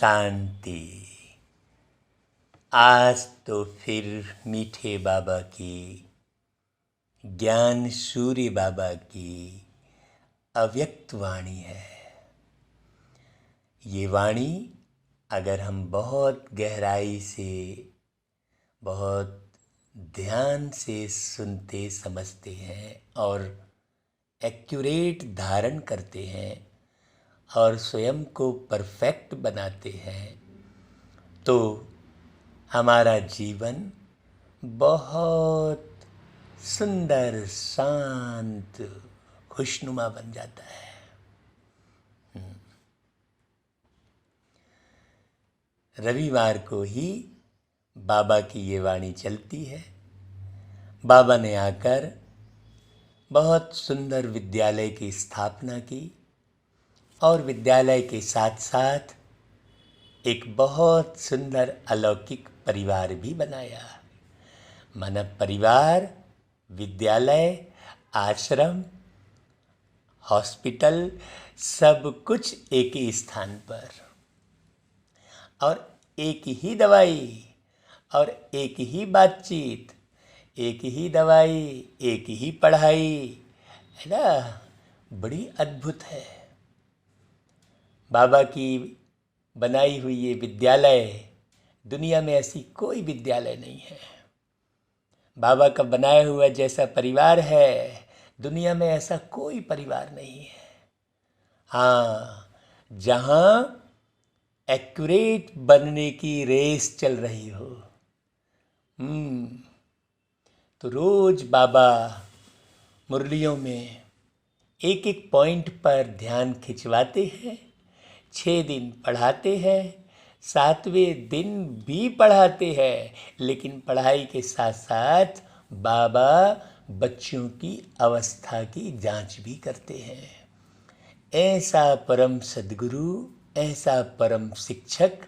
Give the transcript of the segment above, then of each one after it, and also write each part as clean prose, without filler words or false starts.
शांति। आज तो फिर मीठे बाबा की, ज्ञान सूर्य बाबा की अव्यक्त वाणी है। ये वाणी अगर हम बहुत गहराई से, बहुत ध्यान से सुनते समझते हैं और एक्यूरेट धारण करते हैं और स्वयं को परफेक्ट बनाते हैं, तो हमारा जीवन बहुत सुंदर, शांत, खुशनुमा बन जाता है। रविवार को ही बाबा की ये वाणी चलती है। बाबा ने आकर बहुत सुंदर विद्यालय की स्थापना की और विद्यालय के साथ साथ एक बहुत सुंदर अलौकिक परिवार भी बनाया। मानव परिवार, विद्यालय, आश्रम, हॉस्पिटल, सब कुछ एक ही स्थान पर, और एक ही दवाई और एक ही बातचीत, एक ही दवाई, एक ही पढ़ाई, है ना। बड़ी अद्भुत है। बाबा की बनाई हुई ये विद्यालय, दुनिया में ऐसी कोई विद्यालय नहीं है। बाबा का बनाया हुआ जैसा परिवार है, दुनिया में ऐसा कोई परिवार नहीं है। हाँ, जहाँ एक्यूरेट बनने की रेस चल रही हो, तो रोज बाबा मुरलियों में एक एक पॉइंट पर ध्यान खिंचवाते हैं। 6 दिन पढ़ाते हैं, 7वें दिन भी पढ़ाते हैं, लेकिन पढ़ाई के साथ साथ बाबा बच्चों की अवस्था की जांच भी करते हैं। ऐसा परम सद्गुरु, ऐसा परम शिक्षक,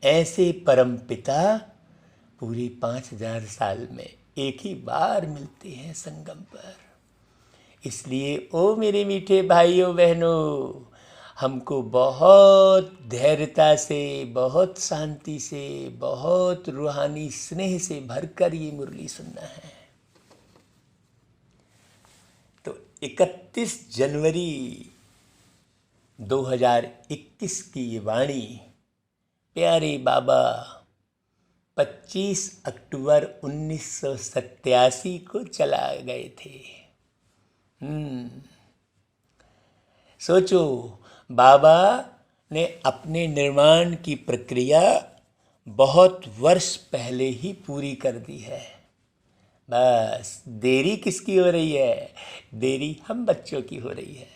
ऐसे परम पिता पूरे 5000 साल में एक ही बार मिलते हैं संगम पर। इसलिए ओ मेरे मीठे भाइयों बहनों, हमको बहुत धैर्यता से, बहुत शांति से, बहुत रूहानी स्नेह से भरकर ये मुरली सुनना है। तो 31 जनवरी 2021 की ये वाणी प्यारे बाबा 25 अक्टूबर 1987 को चला गए थे। सोचो, बाबा ने अपने निर्माण की प्रक्रिया बहुत वर्ष पहले ही पूरी कर दी है। बस देरी किसकी हो रही है? देरी हम बच्चों की हो रही है।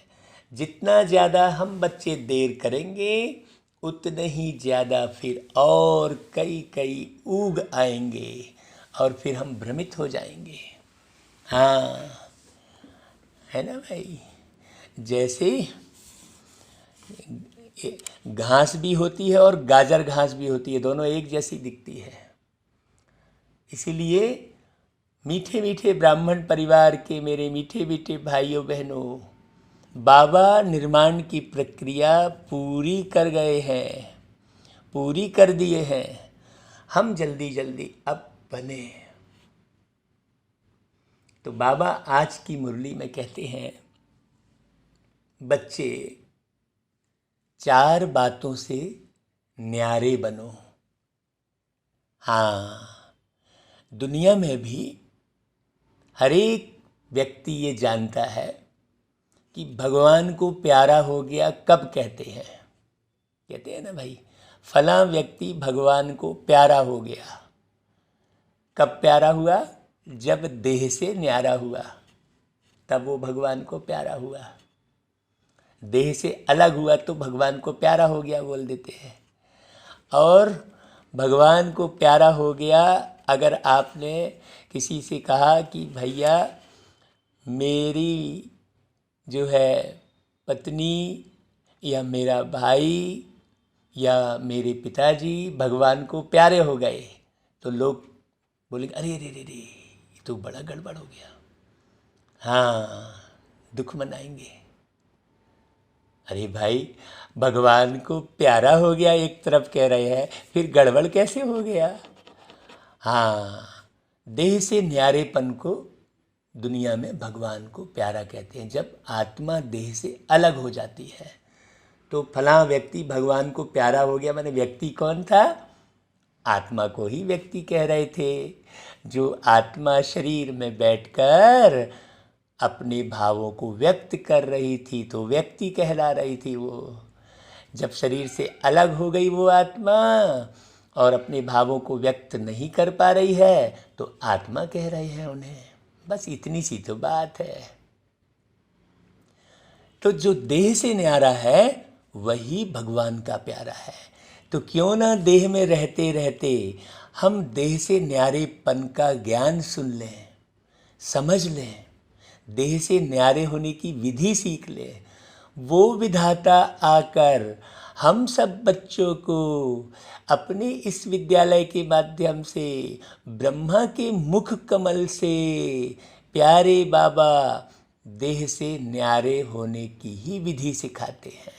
जितना ज़्यादा हम बच्चे देर करेंगे, उतने ही ज़्यादा फिर और कई कई ऊग आएंगे और फिर हम भ्रमित हो जाएंगे। हाँ, है ना भाई। जैसे घास भी होती है और गाजर घास भी होती है, दोनों एक जैसी दिखती है। इसीलिए मीठे मीठे ब्राह्मण परिवार के मेरे मीठे मीठे भाइयों बहनों, बाबा निर्माण की प्रक्रिया पूरी कर गए हैं, पूरी कर दिए हैं। हम जल्दी जल्दी अब बने। तो बाबा आज की मुरली में कहते हैं, बच्चे 4 बातों से न्यारे बनो। हाँ, दुनिया में भी हर एक व्यक्ति ये जानता है कि भगवान को प्यारा हो गया कब कहते हैं। कहते हैं ना भाई, फलां व्यक्ति भगवान को प्यारा हो गया। कब प्यारा हुआ? जब देह से न्यारा हुआ, तब वो भगवान को प्यारा हुआ। देह से अलग हुआ तो भगवान को प्यारा हो गया बोल देते हैं। और भगवान को प्यारा हो गया, अगर आपने किसी से कहा कि भैया मेरी जो है पत्नी या मेरा भाई या मेरे पिताजी भगवान को प्यारे हो गए, तो लोग बोलेंगे अरे रे रे रे, ये तो बड़ा गड़बड़ हो गया। हाँ, दुख मनाएंगे। अरे भाई, भगवान को प्यारा हो गया एक तरफ कह रहे हैं, फिर गड़बड़ कैसे हो गया? हाँ, देह से न्यारेपन को दुनिया में भगवान को प्यारा कहते हैं। जब आत्मा देह से अलग हो जाती है तो फलां व्यक्ति भगवान को प्यारा हो गया। माने व्यक्ति कौन था? आत्मा को ही व्यक्ति कह रहे थे। जो आत्मा शरीर में बैठकर अपने भावों को व्यक्त कर रही थी तो व्यक्ति कहला रही थी वो। जब शरीर से अलग हो गई वो आत्मा और अपने भावों को व्यक्त नहीं कर पा रही है तो आत्मा कह रहे हैं उन्हें। बस इतनी सी तो बात है। तो जो देह से न्यारा है वही भगवान का प्यारा है। तो क्यों ना देह में रहते रहते हम देह से न्यारेपन का ज्ञान सुन लें, समझ लें, देह से न्यारे होने की विधि सीख लें। वो विधाता आकर हम सब बच्चों को अपने इस विद्यालय के माध्यम से ब्रह्मा के मुख कमल से प्यारे बाबा देह से न्यारे होने की ही विधि सिखाते हैं।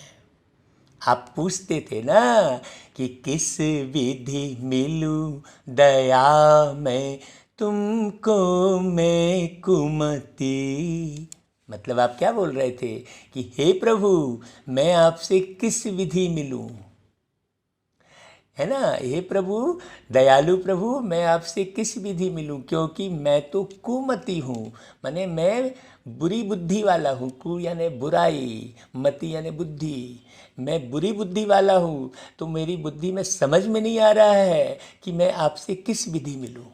आप पूछते थे ना कि किस विधि मिलूं दया में तुमको मैं कुमति। मतलब आप क्या बोल रहे थे कि हे प्रभु मैं आपसे किस विधि मिलूं, है ना? हे प्रभु, दयालु प्रभु, मैं आपसे किस विधि मिलूं, क्योंकि मैं तो कुमति हूँ। माने मैं बुरी बुद्धि वाला हूँ। कु यानी बुराई, मति यानी बुद्धि। मैं बुरी बुद्धि वाला हूँ तो मेरी बुद्धि में समझ में नहीं आ रहा है कि मैं आपसे किस विधि मिलूं।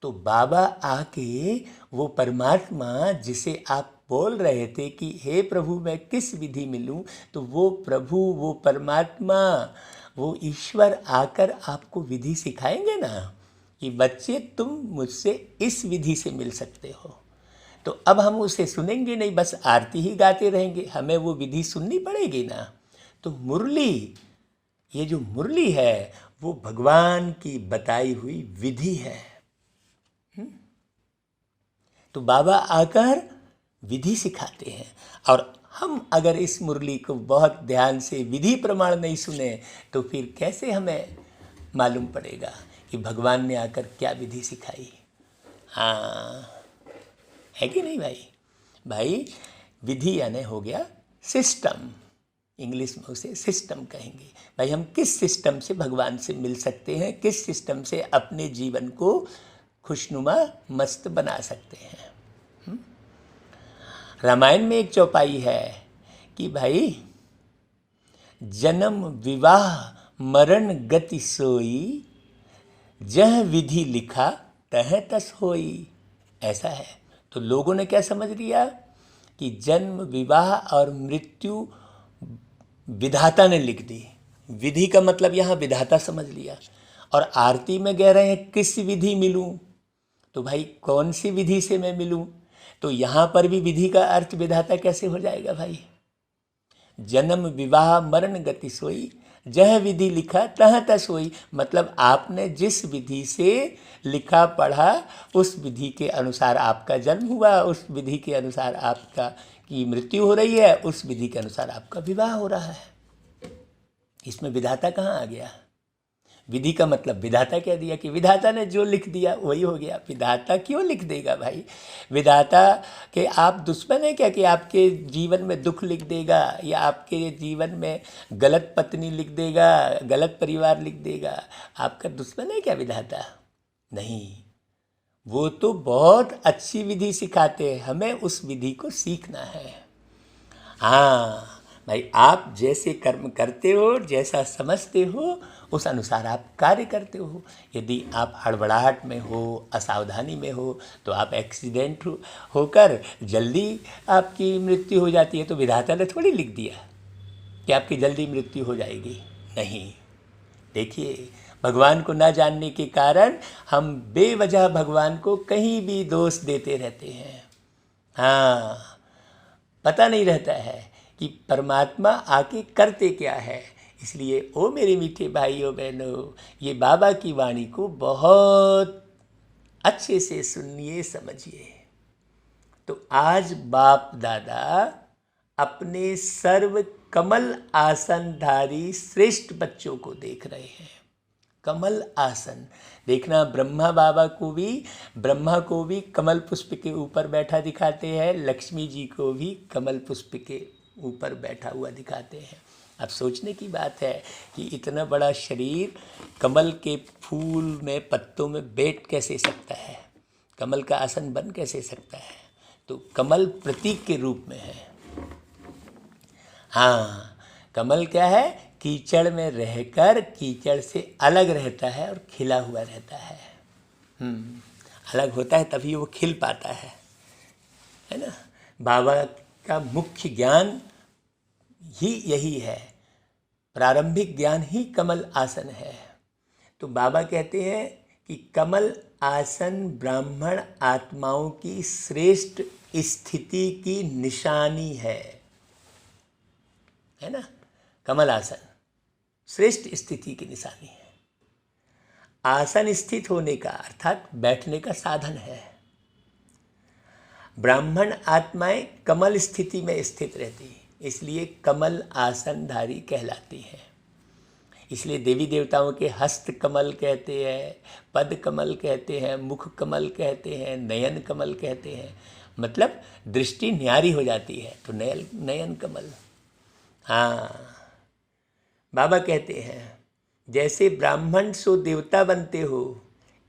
तो बाबा आके वो परमात्मा जिसे आप बोल रहे थे कि हे प्रभु मैं किस विधि मिलूं, तो वो प्रभु, वो परमात्मा, वो ईश्वर आकर आपको विधि सिखाएंगे ना कि बच्चे तुम मुझसे इस विधि से मिल सकते हो। तो अब हम उसे सुनेंगे नहीं, बस आरती ही गाते रहेंगे, हमें वो विधि सुननी पड़ेगी ना। तो मुरली, ये जो मुरली है वो भगवान की बताई हुई विधि है। तो बाबा आकर विधि सिखाते हैं और हम अगर इस मुरली को बहुत ध्यान से विधि प्रमाण नहीं सुने तो फिर कैसे हमें मालूम पड़ेगा कि भगवान ने आकर क्या विधि सिखाई? हाँ, है कि नहीं भाई? भाई विधि यानी हो गया सिस्टम, इंग्लिश में उसे सिस्टम कहेंगे। भाई हम किस सिस्टम से भगवान से मिल सकते हैं, किस सिस्टम से अपने जीवन को खुशनुमा मस्त बना सकते हैं। रामायण में एक चौपाई है कि भाई जन्म विवाह मरण गति सोई, जह विधि लिखा तह तस होई। ऐसा है। तो लोगों ने क्या समझ लिया कि जन्म विवाह और मृत्यु विधाता ने लिख दी। विधि का मतलब यहाँ विधाता समझ लिया। और आरती में कह रहे हैं किस विधि मिलूं, तो भाई कौन सी विधि से मैं मिलूं? तो यहाँ पर भी विधि का अर्थ विधाता कैसे हो जाएगा भाई? जन्म विवाह मरण गति सोई, जह विधि लिखा तह तस होई। मतलब आपने जिस विधि से लिखा पढ़ा उस विधि के अनुसार आपका जन्म हुआ, उस विधि के अनुसार आपका की मृत्यु हो रही है, उस विधि के अनुसार आपका विवाह हो रहा है। इसमें विधाता कहाँ आ गया? विधि का मतलब विधाता कह दिया कि विधाता ने जो लिख दिया वही हो गया। विधाता क्यों लिख देगा भाई? विधाता के आप दुश्मन है क्या कि आपके जीवन में दुख लिख देगा या आपके जीवन में गलत पत्नी लिख देगा, गलत परिवार लिख देगा? आपका दुश्मन है क्या विधाता? नहीं, वो तो बहुत अच्छी विधि सिखाते हैं, हमें उस विधि को सीखना है। हाँ भाई, आप जैसे कर्म करते हो, जैसा समझते हो, उस अनुसार आप कार्य करते हो। यदि आप हड़बड़ाहट में हो, असावधानी में हो, तो आप एक्सीडेंट होकर जल्दी आपकी मृत्यु हो जाती है। तो विधाता ने थोड़ी लिख दिया कि आपकी जल्दी मृत्यु हो जाएगी। नहीं, देखिए, भगवान को ना जानने के कारण हम बेवजह भगवान को कहीं भी दोष देते रहते हैं। हाँ, पता नहीं रहता है कि परमात्मा आके करते क्या है। इसलिए ओ मेरे मीठे भाइयों बहनों, ये बाबा की वाणी को बहुत अच्छे से सुनिए, समझिए। तो आज बाप दादा अपने सर्व कमल आसनधारी श्रेष्ठ बच्चों को देख रहे हैं। कमल आसन देखना, ब्रह्मा को भी कमल पुष्प के ऊपर बैठा दिखाते हैं, लक्ष्मी जी को भी कमल पुष्प के ऊपर बैठा हुआ दिखाते हैं। अब सोचने की बात है कि इतना बड़ा शरीर कमल के फूल में, पत्तों में बैठ कैसे सकता है, कमल का आसन बन कैसे सकता है। तो कमल प्रतीक के रूप में है। हाँ, कमल क्या है, कीचड़ में रहकर कीचड़ से अलग रहता है और खिला हुआ रहता है। अलग होता है तभी वो खिल पाता है ना। बाबा का मुख्य ज्ञान ही यही है, प्रारंभिक ज्ञान ही कमल आसन है। तो बाबा कहते हैं कि कमल आसन ब्राह्मण आत्माओं की श्रेष्ठ स्थिति की निशानी है ना। कमल आसन श्रेष्ठ स्थिति की निशानी है। आसन स्थित होने का अर्थात बैठने का साधन है। ब्राह्मण आत्माएं कमल स्थिति में स्थित रहती, इसलिए कमल आसनधारी कहलाती हैं। इसलिए देवी देवताओं के हस्त कमल कहते हैं, पद कमल कहते हैं, मुख कमल कहते हैं, नयन कमल कहते हैं। मतलब दृष्टि न्यारी हो जाती है तो नयन कमल। हाँ, बाबा कहते हैं जैसे ब्राह्मण सो देवता बनते हो,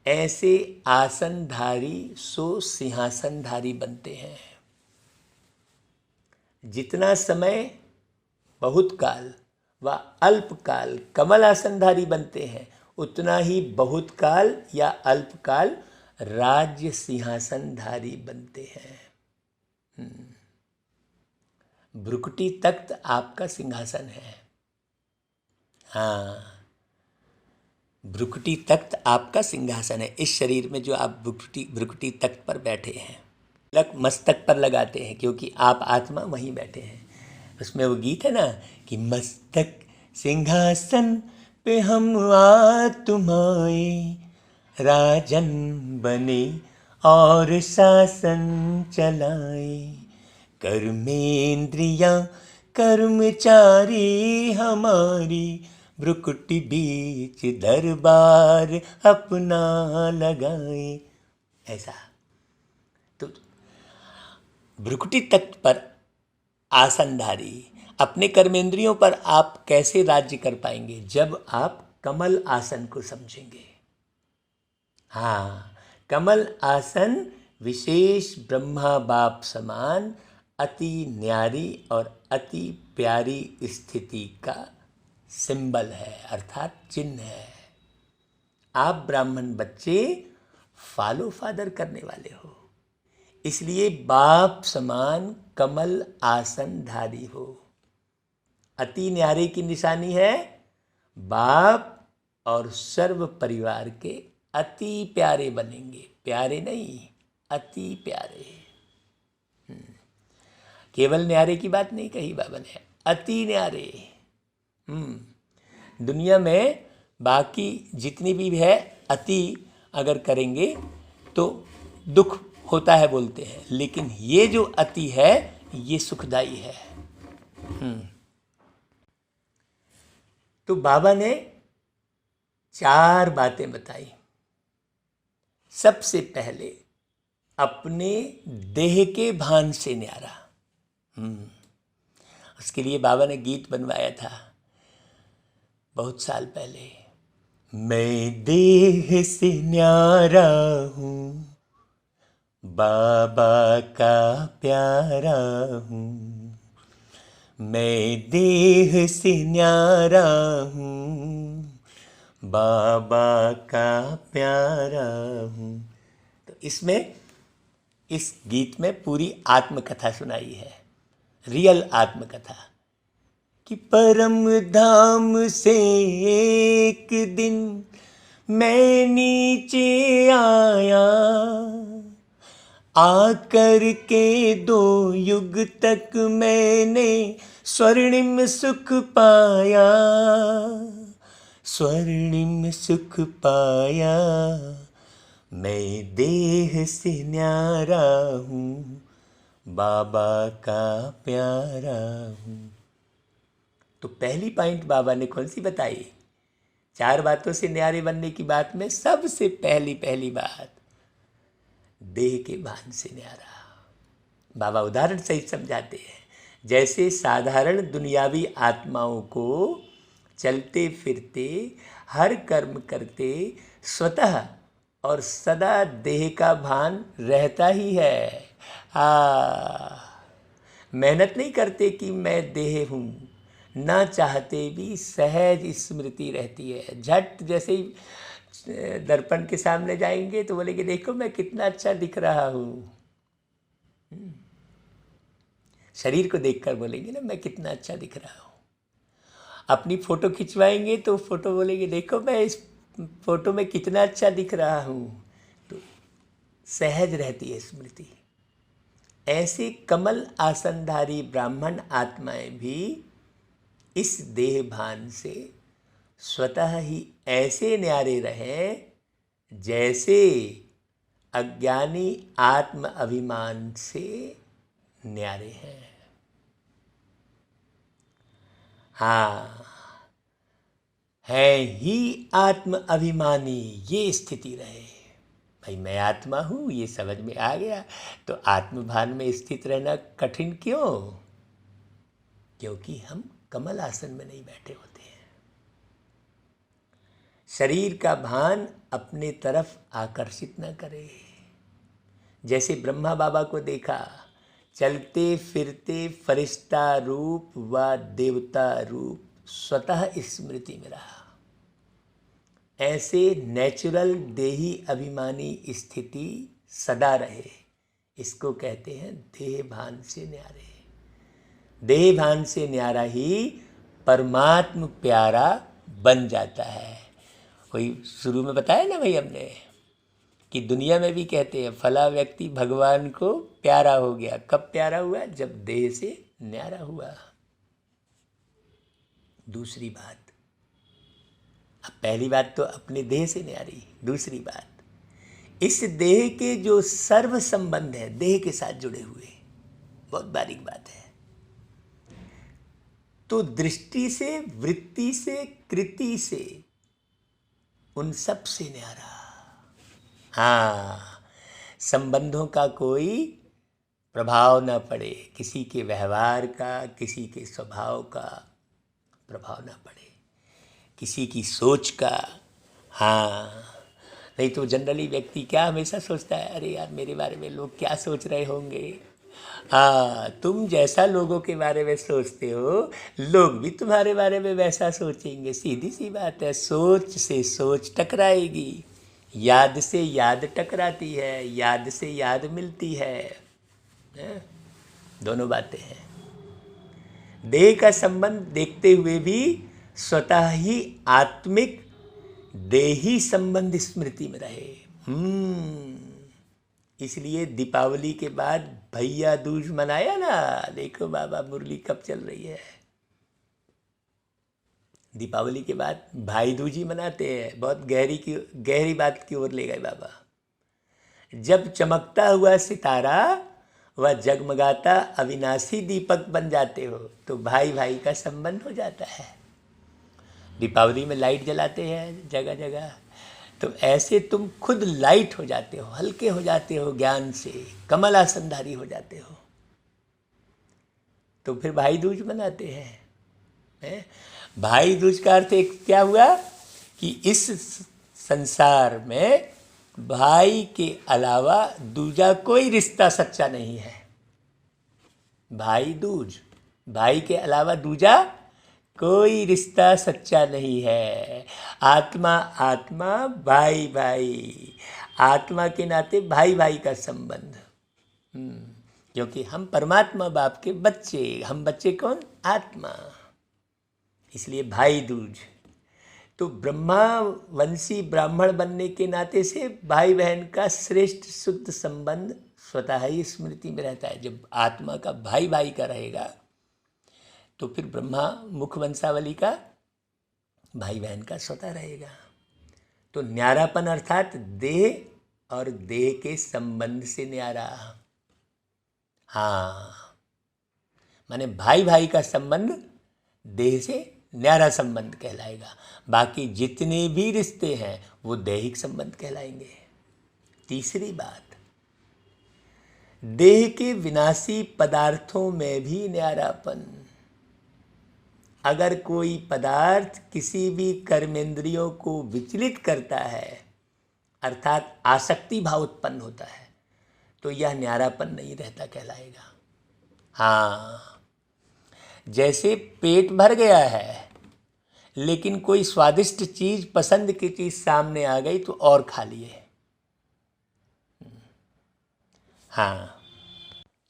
ऐसे आसनधारी सो सिंहासनधारी बनते हैं। जितना समय बहुत काल व अल्प काल कमल आसनधारी बनते हैं, उतना ही बहुत काल या अल्प काल राज्य सिंहासनधारी बनते हैं। भ्रुकुटी तख्त आपका सिंहासन है। हाँ, भ्रुकुटी तख्त आपका सिंहासन है। इस शरीर में जो आप भ्रुकुटी तख्त पर बैठे हैं, तिलक मस्तक पर लगाते हैं क्योंकि आप आत्मा वहीं बैठे हैं। उसमें वो गीत है ना कि मस्तक सिंहासन पे हम आत्माएं राजन बने और शासन चलाए, कर्मेंद्रियां कर्मचारी हमारी, भ्रुकुटी बीच दरबार अपना लगाए। ऐसा तो भ्रुकुटी तख्त पर आसनधारी अपने कर्मेंद्रियों पर आप कैसे राज्य कर पाएंगे, जब आप कमल आसन को समझेंगे। हाँ, कमल आसन विशेष ब्रह्मा बाप समान अति न्यारी और अति प्यारी स्थिति का सिंबल है, अर्थात चिन्ह है। आप ब्राह्मण बच्चे फॉलो फादर करने वाले हो, इसलिए बाप समान कमल आसनधारी हो। अति न्यारे की निशानी है बाप और सर्व परिवार के अति प्यारे बनेंगे। प्यारे नहीं, अति प्यारे। केवल न्यारे की बात नहीं कही बाबा ने, अति न्यारे। दुनिया में बाकी जितनी भी है अति अगर करेंगे तो दुख होता है बोलते हैं, लेकिन ये जो अति है ये सुखदाई है। तो बाबा ने 4 बातें बताई। सबसे पहले अपने देह के भान से न्यारा। उसके लिए बाबा ने गीत बनवाया था बहुत साल पहले। मैं देह से न्यारा हूँ, बाबा का प्यारा हूँ। मैं देह से न्यारा हूँ, बाबा का प्यारा हूँ। तो इसमें इस गीत में पूरी आत्मकथा सुनाई है, रियल आत्मकथा कि परम धाम से एक दिन मैं नीचे आया, आकर के 2 युग तक मैंने स्वर्णिम सुख पाया, स्वर्णिम सुख पाया। मैं देह से न्यारा हूँ, बाबा का प्यारा हूँ। तो पहली पॉइंट बाबा ने कौन सी बताई? 4 बातों से न्यारे बनने की बात में सबसे पहली बात, देह के भान से न्यारा। बाबा उदाहरण सहित समझाते हैं। जैसे साधारण दुनियावी आत्माओं को चलते फिरते हर कर्म करते स्वतः और सदा देह का भान रहता ही है। मेहनत नहीं करते कि मैं देह हूँ, ना चाहते भी सहज स्मृति रहती है। झट जैसे ही दर्पण के सामने जाएंगे तो बोलेंगे देखो मैं कितना अच्छा दिख रहा हूँ। शरीर को देखकर बोलेंगे ना मैं कितना अच्छा दिख रहा हूँ। अपनी फ़ोटो खिंचवाएंगे तो फ़ोटो बोलेंगे देखो मैं इस फ़ोटो में कितना अच्छा दिख रहा हूँ। तो सहज रहती है स्मृति। ऐसे कमल आसनधारी ब्राह्मण आत्माएं भी इस देह भान से स्वतः ही ऐसे न्यारे रहें जैसे अज्ञानी आत्म अभिमान से न्यारे हैं। हाँ, है ही आत्म अभिमानी, ये स्थिति रहे। भाई मैं आत्मा हूँ ये समझ में आ गया तो आत्मभान में स्थित रहना कठिन क्यों? क्योंकि हम कमल आसन में नहीं बैठे होते हैं। शरीर का भान अपने तरफ आकर्षित न करे। जैसे ब्रह्मा बाबा को देखा, चलते फिरते फरिश्ता रूप व देवता रूप स्वतः स्मृति में रहा। ऐसे नेचुरल देही अभिमानी स्थिति सदा रहे। इसको कहते हैं देह भान से न्यारे। देह भान से न्यारा ही परमात्म प्यारा बन जाता है। वही शुरू में बताया ना भाई हमने कि दुनिया में भी कहते हैं फला व्यक्ति भगवान को प्यारा हो गया। कब प्यारा हुआ? जब देह से न्यारा हुआ। दूसरी बात, अब पहली बात तो अपने देह से न्यारी, दूसरी बात इस देह के जो सर्व संबंध है देह के साथ जुड़े हुए, बहुत बारीक बात है। तो दृष्टि से, वृत्ति से, कृति से, उन सब से न्यारा। हाँ, संबंधों का कोई प्रभाव न पड़े, किसी के व्यवहार का, किसी के स्वभाव का प्रभाव न पड़े, किसी की सोच का। हाँ, नहीं तो जनरली व्यक्ति क्या हमेशा सोचता है, अरे यार मेरे बारे में लोग क्या सोच रहे होंगे। हाँ, तुम जैसा लोगों के बारे में सोचते हो लोग भी तुम्हारे बारे में वैसा सोचेंगे। सीधी सी बात है, सोच से सोच टकराएगी, याद से याद टकराती है, याद से याद मिलती है। दोनों बातें हैं। देह का संबंध देखते हुए भी स्वतः ही आत्मिक देही संबंध स्मृति में रहे। इसलिए दीपावली के बाद भैया दूज मनाया ना। देखो बाबा मुरली कब चल रही है। दीपावली के बाद भाई दूज ही मनाते हैं। बहुत गहरी बात की ओर ले गए बाबा। जब चमकता हुआ सितारा व जगमगाता अविनाशी दीपक बन जाते हो तो भाई भाई का संबंध हो जाता है। दीपावली में लाइट जलाते हैं जगह जगह, तो ऐसे तुम खुद लाइट हो जाते हो, हल्के हो जाते हो, ज्ञान से कमल आसनधारी हो जाते हो। तो फिर भाई दूज मनाते हैं। भाई दूज का अर्थ एक क्या हुआ कि इस संसार में भाई के अलावा दूजा कोई रिश्ता सच्चा नहीं है। भाई दूज, भाई के अलावा दूजा कोई रिश्ता सच्चा नहीं है। आत्मा आत्मा, भाई भाई, आत्मा के नाते भाई भाई का संबंध। क्योंकि हम परमात्मा बाप के बच्चे, हम बच्चे कौन? आत्मा। इसलिए भाई दूज। तो ब्रह्मा वंशी ब्राह्मण बनने के नाते से भाई बहन का श्रेष्ठ शुद्ध संबंध स्वतः ही स्मृति में रहता है। जब आत्मा का भाई भाई का रहेगा तो फिर ब्रह्मा मुख वंशावली का भाई बहन का स्वतः रहेगा। तो न्यारापन अर्थात देह और देह के संबंध से न्यारा। हाँ, माने भाई भाई का संबंध देह से न्यारा संबंध कहलाएगा। बाकी जितने भी रिश्ते हैं वो दैहिक संबंध कहलाएंगे। तीसरी बात, देह के विनाशी पदार्थों में भी न्यारापन। अगर कोई पदार्थ किसी भी कर्मेंद्रियों को विचलित करता है, अर्थात आसक्ति भाव उत्पन्न होता है, तो यह न्यारापन नहीं रहता कहलाएगा। हाँ, जैसे पेट भर गया है लेकिन कोई स्वादिष्ट चीज, पसंद की चीज सामने आ गई तो और खा लिए। हाँ,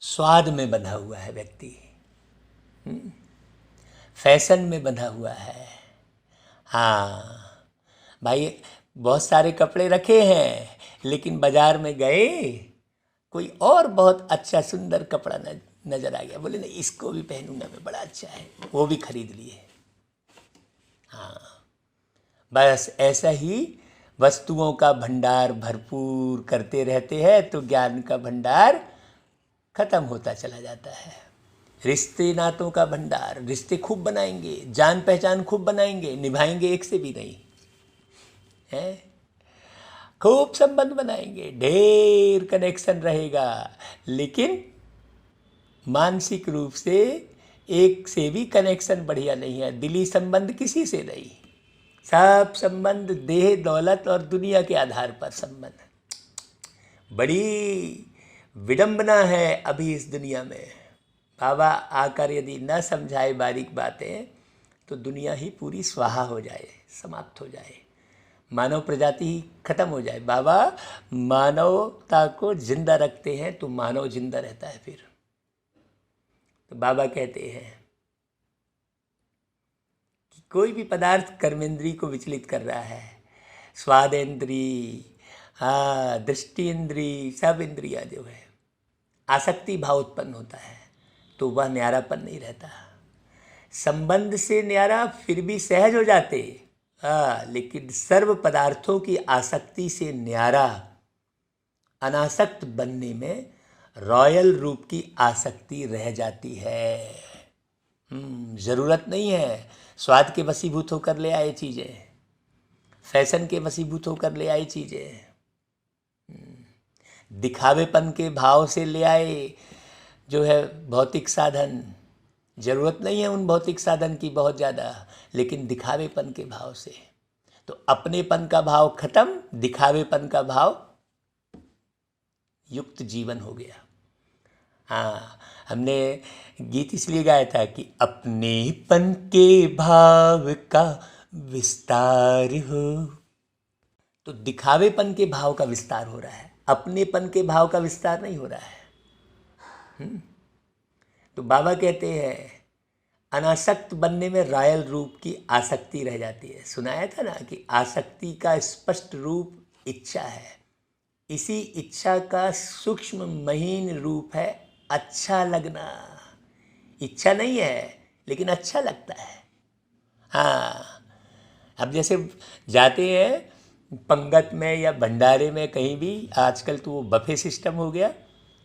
स्वाद में बंधा हुआ है व्यक्ति, फैशन में बंधा हुआ है। हाँ भाई, बहुत सारे कपड़े रखे हैं लेकिन बाजार में गए, कोई और बहुत अच्छा सुंदर कपड़ा नजर आ गया, बोले नहीं इसको भी पहनूंगा मैं, बड़ा अच्छा है, वो भी खरीद लिए। हाँ, बस ऐसा ही वस्तुओं का भंडार भरपूर करते रहते हैं तो ज्ञान का भंडार खत्म होता चला जाता है। रिश्ते नातों का भंडार, रिश्ते खूब बनाएंगे, जान पहचान खूब बनाएंगे, निभाएंगे एक से भी नहीं है, खूब संबंध बनाएंगे, ढेर कनेक्शन रहेगा, लेकिन मानसिक रूप से एक से भी कनेक्शन बढ़िया नहीं है। दिली संबंध किसी से नहीं, सब संबंध देह दौलत और दुनिया के आधार पर संबंध। बड़ी विडंबना है अभी इस दुनिया में। बाबा आकर यदि न समझाए बारीक बातें तो दुनिया ही पूरी स्वाहा हो जाए, समाप्त हो जाए, मानव प्रजाति ही खत्म हो जाए। बाबा मानवता को जिंदा रखते हैं तो मानव जिंदा रहता है। फिर तो बाबा कहते हैं कि कोई भी पदार्थ कर्मेंद्री को विचलित कर रहा है, स्वादेंद्री, हाँ, दृष्टि इंद्री, सब इंद्रिया जो है, आसक्ति भाव उत्पन्न होता है तो वह न्यारापन नहीं रहता। संबंध से न्यारा फिर भी सहज हो जाते, लेकिन सर्व पदार्थों की आसक्ति से न्यारा अनासक्त बनने में रॉयल रूप की आसक्ति रह जाती है। जरूरत नहीं है स्वाद के वशीभूत होकर ले आए चीजें, फैशन के वशीभूत होकर ले आए चीजें, दिखावेपन के भाव से ले आए जो है भौतिक साधन। जरूरत नहीं है उन भौतिक साधन की बहुत ज़्यादा, लेकिन दिखावेपन के भाव से। तो अपनेपन का भाव खत्म, दिखावेपन का भाव युक्त जीवन हो गया। हाँ, हमने गीत इसलिए गाया था कि अपनेपन के भाव का विस्तार हो। तो दिखावेपन के भाव का विस्तार हो रहा है, अपनेपन के भाव का विस्तार नहीं हो रहा है। तो बाबा कहते हैं अनासक्त बनने में रॉयल रूप की आसक्ति रह जाती है। सुनाया था ना कि आसक्ति का स्पष्ट रूप इच्छा है, इसी इच्छा का सूक्ष्म महीन रूप है अच्छा लगना। इच्छा नहीं है लेकिन अच्छा लगता है। हाँ, अब जैसे जाते हैं पंगत में या भंडारे में कहीं भी, आजकल तो वो बफे सिस्टम हो गया,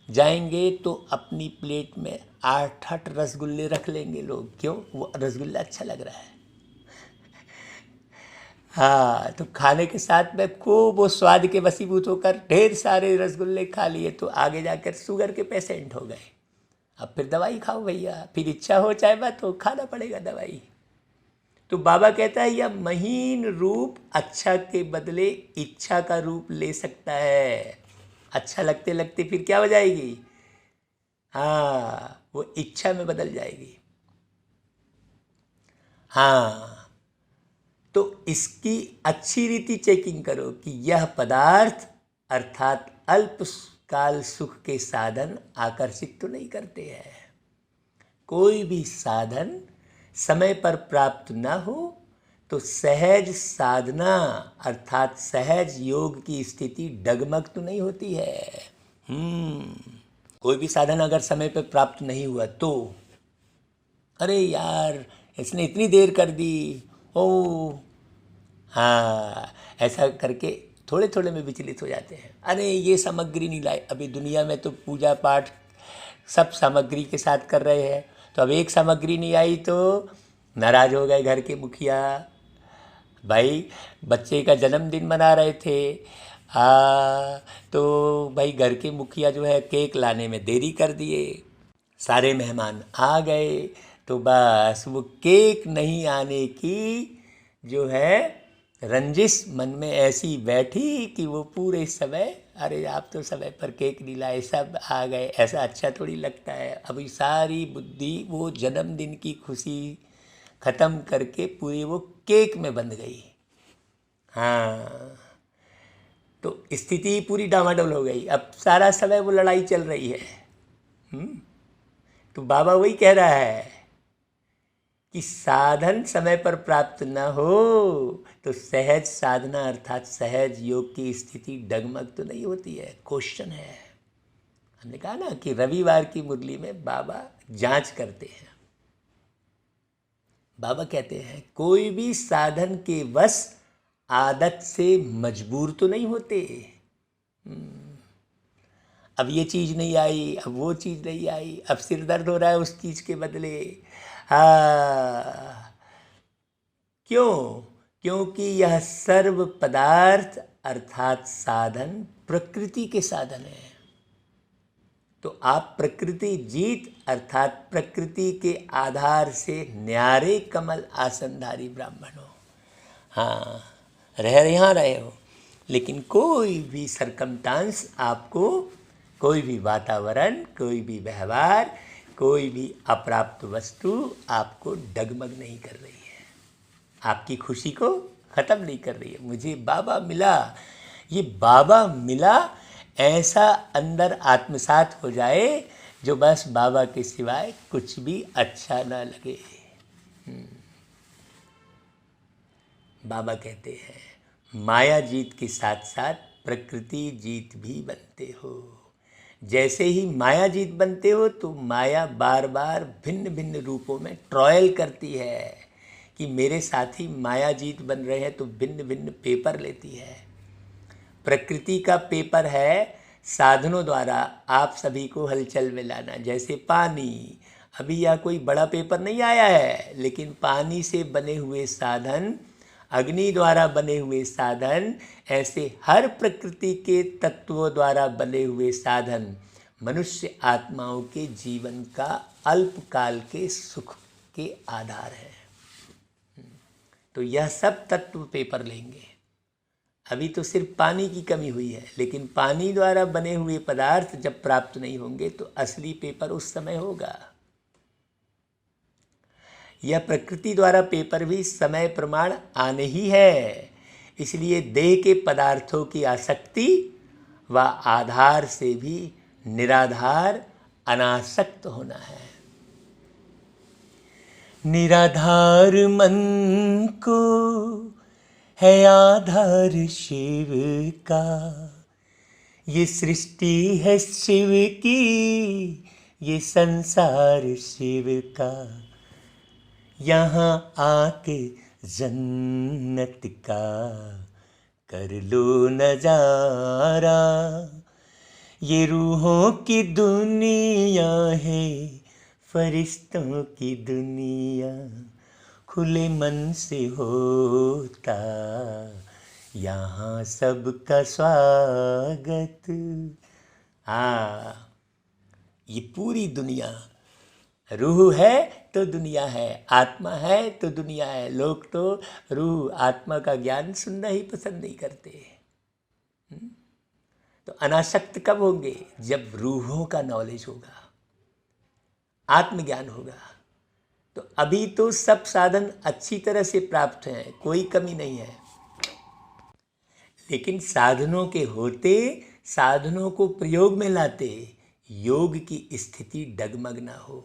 जाएंगे तो अपनी प्लेट में 8-8 रसगुल्ले रख लेंगे लोग। क्यों? वो रसगुल्ला अच्छा लग रहा है। हाँ, तो खाने के साथ में खूब वो स्वाद के वशीभूत होकर ढेर सारे रसगुल्ले खा लिए तो आगे जाकर शुगर के पेशेंट हो गए। अब फिर दवाई खाओ भैया, फिर इच्छा हो चाहे बात हो, खाना पड़ेगा दवाई। तो बाबा कहता है यह महीन रूप अच्छा के बदले इच्छा का रूप ले सकता है। अच्छा लगते लगते फिर क्या हो जाएगी? हाँ, वो इच्छा में बदल जाएगी। हाँ, तो इसकी अच्छी रीति चेकिंग करो कि यह पदार्थ अर्थात अल्पकाल सुख के साधन आकर्षित तो नहीं करते हैं। कोई भी साधन समय पर प्राप्त न हो तो सहज साधना अर्थात सहज योग की स्थिति डगमग तो नहीं होती है। कोई भी साधन अगर समय पर प्राप्त नहीं हुआ तो अरे यार इसने इतनी देर कर दी, ओ हाँ, ऐसा करके थोड़े थोड़े में विचलित हो जाते हैं। अरे ये सामग्री नहीं लाए, अभी दुनिया में तो पूजा पाठ सब सामग्री के साथ कर रहे हैं। तो अब एक सामग्री नहीं आई तो नाराज हो गए घर के मुखिया। भाई बच्चे का जन्मदिन मना रहे थे, तो भाई घर के मुखिया जो है केक लाने में देरी कर दिए। सारे मेहमान आ गए तो बस वो केक नहीं आने की जो है रंजिश मन में ऐसी बैठी कि वो पूरे समय, अरे आप तो समय पर केक नहीं लाए, सब आ गए, ऐसा अच्छा थोड़ी लगता है। अभी सारी बुद्धि वो जन्मदिन की खुशी ख़त्म करके पूरी वो केक में बंध गई। हाँ, तो स्थिति पूरी डामाडोल हो गई। अब सारा समय वो लड़ाई चल रही है। तो बाबा वही कह रहा है कि साधन समय पर प्राप्त न हो तो सहज साधना अर्थात सहज योग की स्थिति डगमग तो नहीं होती है, क्वेश्चन है। हमने कहा ना कि रविवार की मुरली में बाबा जांच करते हैं। बाबा कहते हैं कोई भी साधन के वश आदत से मजबूर तो नहीं होते। अब ये चीज़ नहीं आई, अब वो चीज़ नहीं आई, अब सिर दर्द हो रहा है उस चीज़ के बदले। क्यों? क्योंकि यह सर्व पदार्थ अर्थात साधन प्रकृति के साधन है। तो आप प्रकृति जीत अर्थात प्रकृति के आधार से न्यारे कमल आसनधारी ब्राह्मण हो। हाँ, यहाँ रहे हो, लेकिन कोई भी सरकमस्टांस आपको, कोई भी वातावरण, कोई भी व्यवहार, कोई भी अप्राप्त वस्तु आपको डगमग नहीं कर रही है, आपकी खुशी को ख़त्म नहीं कर रही है। मुझे बाबा मिला, ये बाबा मिला ऐसा अंदर आत्मसात हो जाए जो बस बाबा के सिवाय कुछ भी अच्छा ना लगे। बाबा कहते हैं माया जीत के साथ साथ प्रकृति जीत भी बनते हो। जैसे ही माया जीत बनते हो तो माया बार बार भिन्न भिन्न रूपों में ट्रायल करती है कि मेरे साथी माया जीत बन रहे हैं, तो भिन्न भिन्न पेपर लेती है। प्रकृति का पेपर है साधनों द्वारा आप सभी को हलचल में लाना। जैसे पानी, अभी यह कोई बड़ा पेपर नहीं आया है, लेकिन पानी से बने हुए साधन, अग्नि द्वारा बने हुए साधन, ऐसे हर प्रकृति के तत्वों द्वारा बने हुए साधन मनुष्य आत्माओं के जीवन का अल्पकाल के सुख के आधार है। तो यह सब तत्व पेपर लेंगे। अभी तो सिर्फ पानी की कमी हुई है, लेकिन पानी द्वारा बने हुए पदार्थ जब प्राप्त नहीं होंगे तो असली पेपर उस समय होगा। यह प्रकृति द्वारा पेपर भी समय प्रमाण आने ही है। इसलिए देह के पदार्थों की आसक्ति व आधार से भी निराधार अनासक्त होना है। निराधार मन को है आधार शिव का, ये सृष्टि है शिव की, ये संसार शिव का। यहाँ आके जन्नत का कर लो नजारा, ये रूहों की दुनिया है, फरिश्तों की दुनिया, खुले मन से होता यहाँ सबका स्वागत। ये पूरी दुनिया, रूह है तो दुनिया है, आत्मा है तो दुनिया है। लोग तो रूह आत्मा का ज्ञान सुनना ही पसंद नहीं करते। तो अनासक्त कब होंगे? जब रूहों का नॉलेज होगा, आत्मज्ञान होगा। तो अभी तो सब साधन अच्छी तरह से प्राप्त हैं, कोई कमी नहीं है, लेकिन साधनों के होते, साधनों को प्रयोग में लाते योग की स्थिति डगमग ना हो।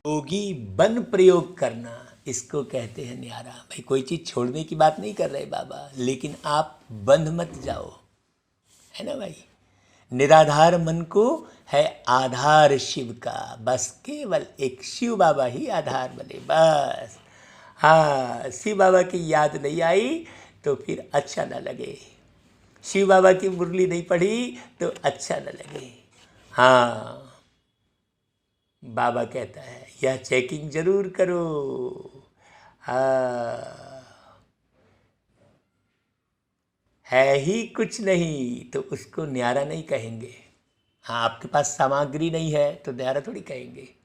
योगी बन प्रयोग करना, इसको कहते हैं न्यारा। भाई कोई चीज़ छोड़ने की बात नहीं कर रहे बाबा, लेकिन आप बंध मत जाओ, है ना भाई। निराधार मन को है आधार शिव का, बस केवल एक शिव बाबा ही आधार बने, बस। हाँ, शिव बाबा की याद नहीं आई तो फिर अच्छा ना लगे, शिव बाबा की मुरली नहीं पढ़ी तो अच्छा ना लगे। हाँ, बाबा कहता है यह चेकिंग जरूर करो। हाँ, है ही कुछ नहीं तो उसको न्यारा नहीं कहेंगे। हाँ, आपके पास सामग्री नहीं है तो न्यारा थोड़ी कहेंगे।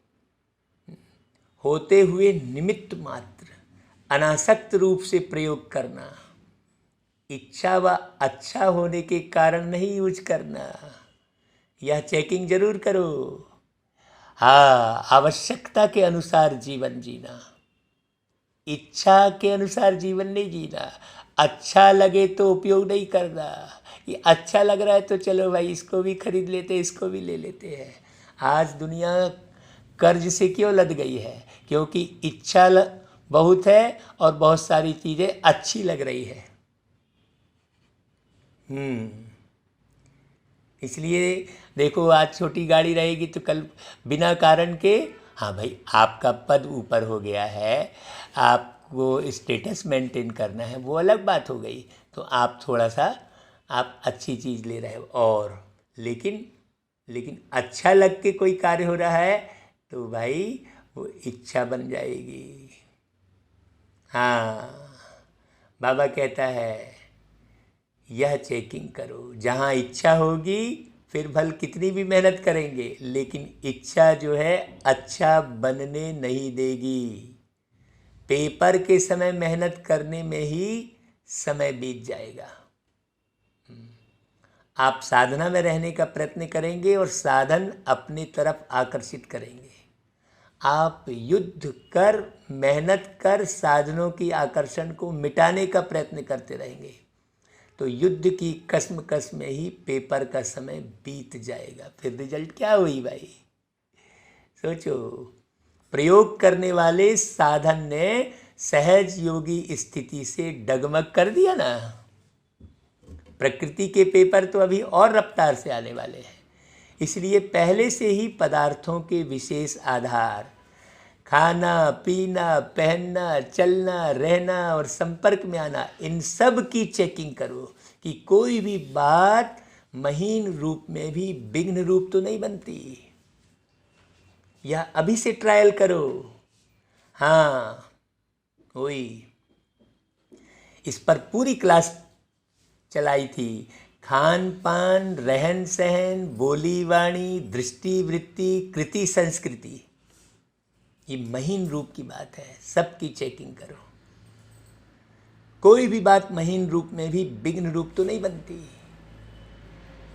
होते हुए निमित्त मात्र अनासक्त रूप से प्रयोग करना, इच्छा व अच्छा होने के कारण नहीं यूज करना। यह चेकिंग जरूर करो। हाँ, आवश्यकता के अनुसार जीवन जीना, इच्छा के अनुसार जीवन नहीं जीना। अच्छा लगे तो उपयोग नहीं करना, ये अच्छा लग रहा है तो चलो भाई इसको भी खरीद लेते हैं, इसको भी ले लेते हैं। आज दुनिया कर्ज से क्यों लद गई है? क्योंकि इच्छा बहुत है और बहुत सारी चीज़ें अच्छी लग रही है। इसलिए देखो, आज छोटी गाड़ी रहेगी तो कल बिना कारण के, हाँ भाई आपका पद ऊपर हो गया है, आपको स्टेटस मेंटेन करना है, वो अलग बात हो गई, तो आप थोड़ा सा आप अच्छी चीज़ ले रहे हो। और लेकिन अच्छा लग के कोई कार्य हो रहा है तो भाई वो इच्छा बन जाएगी। हाँ, बाबा कहता है यह चेकिंग करो। जहाँ इच्छा होगी फिर भल कितनी भी मेहनत करेंगे, लेकिन इच्छा जो है अच्छा बनने नहीं देगी। पेपर के समय मेहनत करने में ही समय बीत जाएगा। आप साधना में रहने का प्रयत्न करेंगे और साधन अपनी तरफ आकर्षित करेंगे। आप युद्ध कर, मेहनत कर साधनों की आकर्षण को मिटाने का प्रयत्न करते रहेंगे तो युद्ध की कसम में ही पेपर का समय बीत जाएगा। फिर रिजल्ट क्या हुई भाई? सोचो, प्रयोग करने वाले साधन ने सहज योगी स्थिति से डगमग कर दिया ना। प्रकृति के पेपर तो अभी और रफ्तार से आने वाले हैं। इसलिए पहले से ही पदार्थों के विशेष आधार, खाना पीना, पहनना, चलना, रहना और संपर्क में आना, इन सब की चेकिंग करो कि कोई भी बात महीन रूप में भी विघ्न रूप तो नहीं बनती। या अभी से ट्रायल करो। हाँ, वही इस पर पूरी क्लास चलाई थी। खान पान, रहन सहन, बोली वाणी, दृष्टि वृत्ति, कृति संस्कृति, ये महीन रूप की बात है। सबकी चेकिंग करो। कोई भी बात महीन रूप में भी विघ्न रूप तो नहीं बनती।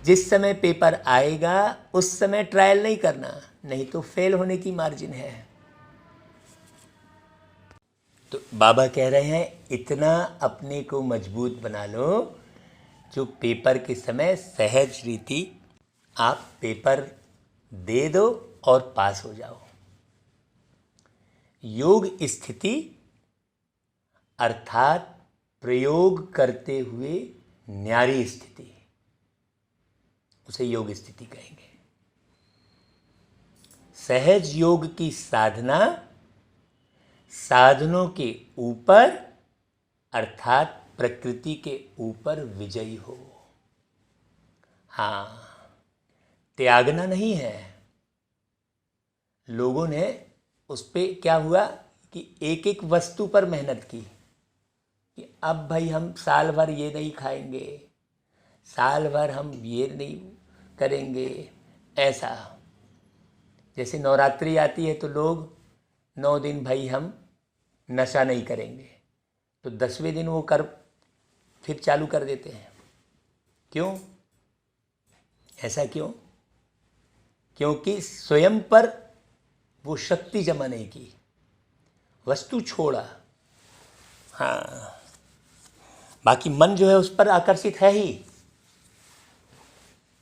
जिस समय पेपर आएगा उस समय ट्रायल नहीं करना, नहीं तो फेल होने की मार्जिन है। तो बाबा कह रहे हैं इतना अपने को मजबूत बना लो जो पेपर के समय सहज रीति आप पेपर दे दो और पास हो जाओ। योग स्थिति अर्थात प्रयोग करते हुए न्यारी स्थिति, उसे योग स्थिति कहेंगे। सहज योग की साधना साधनों के ऊपर अर्थात प्रकृति के ऊपर विजयी हो। हाँ, त्यागना नहीं है। लोगों ने उस पर क्या हुआ कि एक एक वस्तु पर मेहनत की कि अब भाई हम साल भर ये नहीं खाएंगे, साल भर हम ये नहीं करेंगे। ऐसा जैसे नवरात्रि आती है तो लोग 9 दिन भाई हम नशा नहीं करेंगे, तो 10वें दिन वो कर फिर चालू कर देते हैं। क्यों? ऐसा क्यों? क्योंकि स्वयं पर वो शक्ति जमा नहीं की, वस्तु छोड़ा। हाँ, बाकी मन जो है उस पर आकर्षित है ही।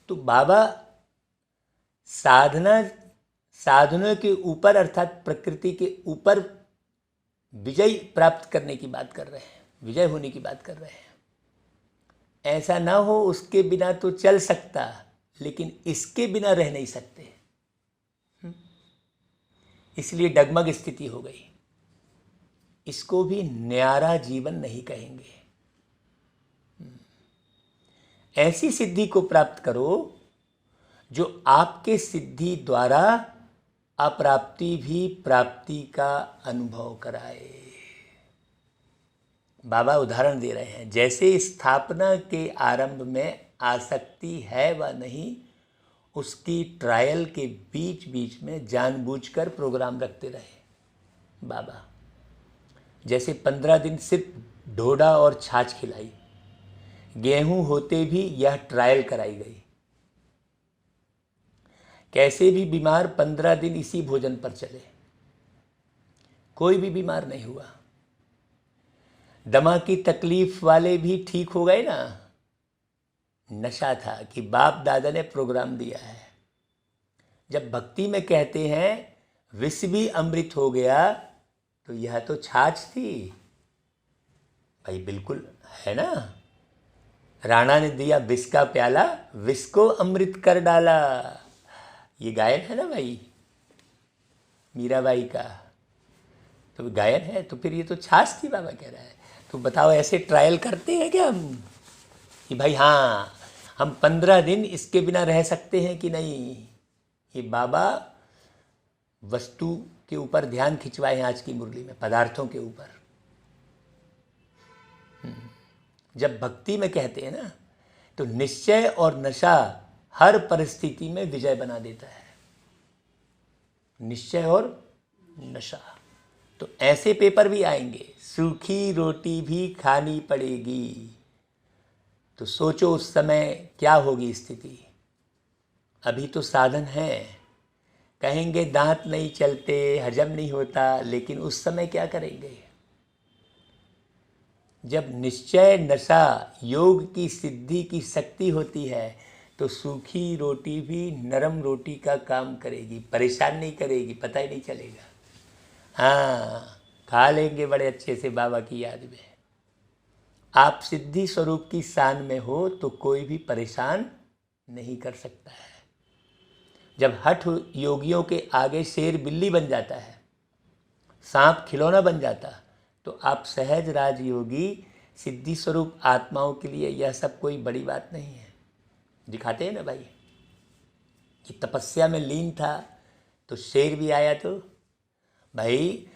तो बाबा साधनों के ऊपर अर्थात प्रकृति के ऊपर विजय प्राप्त करने की बात कर रहे हैं, विजय होने की बात कर रहे हैं। ऐसा ना हो उसके बिना तो चल सकता, लेकिन इसके बिना रह नहीं सकते, इसलिए डगमग स्थिति हो गई। इसको भी न्यारा जीवन नहीं कहेंगे। ऐसी सिद्धि को प्राप्त करो जो आपके सिद्धि द्वारा अप्राप्ति भी प्राप्ति का अनुभव कराए। बाबा उदाहरण दे रहे हैं, जैसे स्थापना के आरंभ में आसक्ति है व नहीं, उसकी ट्रायल के बीच बीच में जानबूझकर प्रोग्राम रखते रहे बाबा। जैसे 15 दिन सिर्फ ढोडा और छाछ खिलाई, गेहूं होते भी यह ट्रायल कराई गई। कैसे भी बीमार 15 दिन इसी भोजन पर चले, कोई भी बीमार नहीं हुआ। दमा की तकलीफ वाले भी ठीक हो गए ना। नशा था कि बाप दादा ने प्रोग्राम दिया है। जब भक्ति में कहते हैं विष भी अमृत हो गया, तो यह तो छाछ थी भाई, बिल्कुल है ना। राणा ने दिया विष का प्याला, विष को अमृत कर डाला। ये गायन है ना भाई, मीराबाई का तो गायन है। तो फिर ये तो छाछ थी, बाबा कह रहा है। तो बताओ, ऐसे ट्रायल करते हैं क्या हम कि भाई हाँ हम 15 दिन इसके बिना रह सकते हैं कि नहीं। ये बाबा वस्तु के ऊपर ध्यान खिंचवाए हैं आज की मुरली में, पदार्थों के ऊपर। जब भक्ति में कहते हैं ना, तो निश्चय और नशा हर परिस्थिति में विजय बना देता है। निश्चय और नशा। तो ऐसे पेपर भी आएंगे, सूखी रोटी भी खानी पड़ेगी। तो सोचो उस समय क्या होगी स्थिति। अभी तो साधन है, कहेंगे दांत नहीं चलते, हजम नहीं होता, लेकिन उस समय क्या करेंगे। जब निश्चय नशा योग की सिद्धि की शक्ति होती है, तो सूखी रोटी भी नरम रोटी का काम करेगी, परेशान नहीं करेगी, पता ही नहीं चलेगा। हाँ, खा लेंगे बड़े अच्छे से बाबा की याद में। आप सिद्धि स्वरूप की शान में हो तो कोई भी परेशान नहीं कर सकता है। जब हठ योगियों के आगे शेर बिल्ली बन जाता है, सांप खिलौना बन जाता, तो आप सहज राजयोगी सिद्धि स्वरूप आत्माओं के लिए यह सब कोई बड़ी बात नहीं है। दिखाते हैं ना भाई, कि तपस्या में लीन था तो शेर भी आया। तो भाई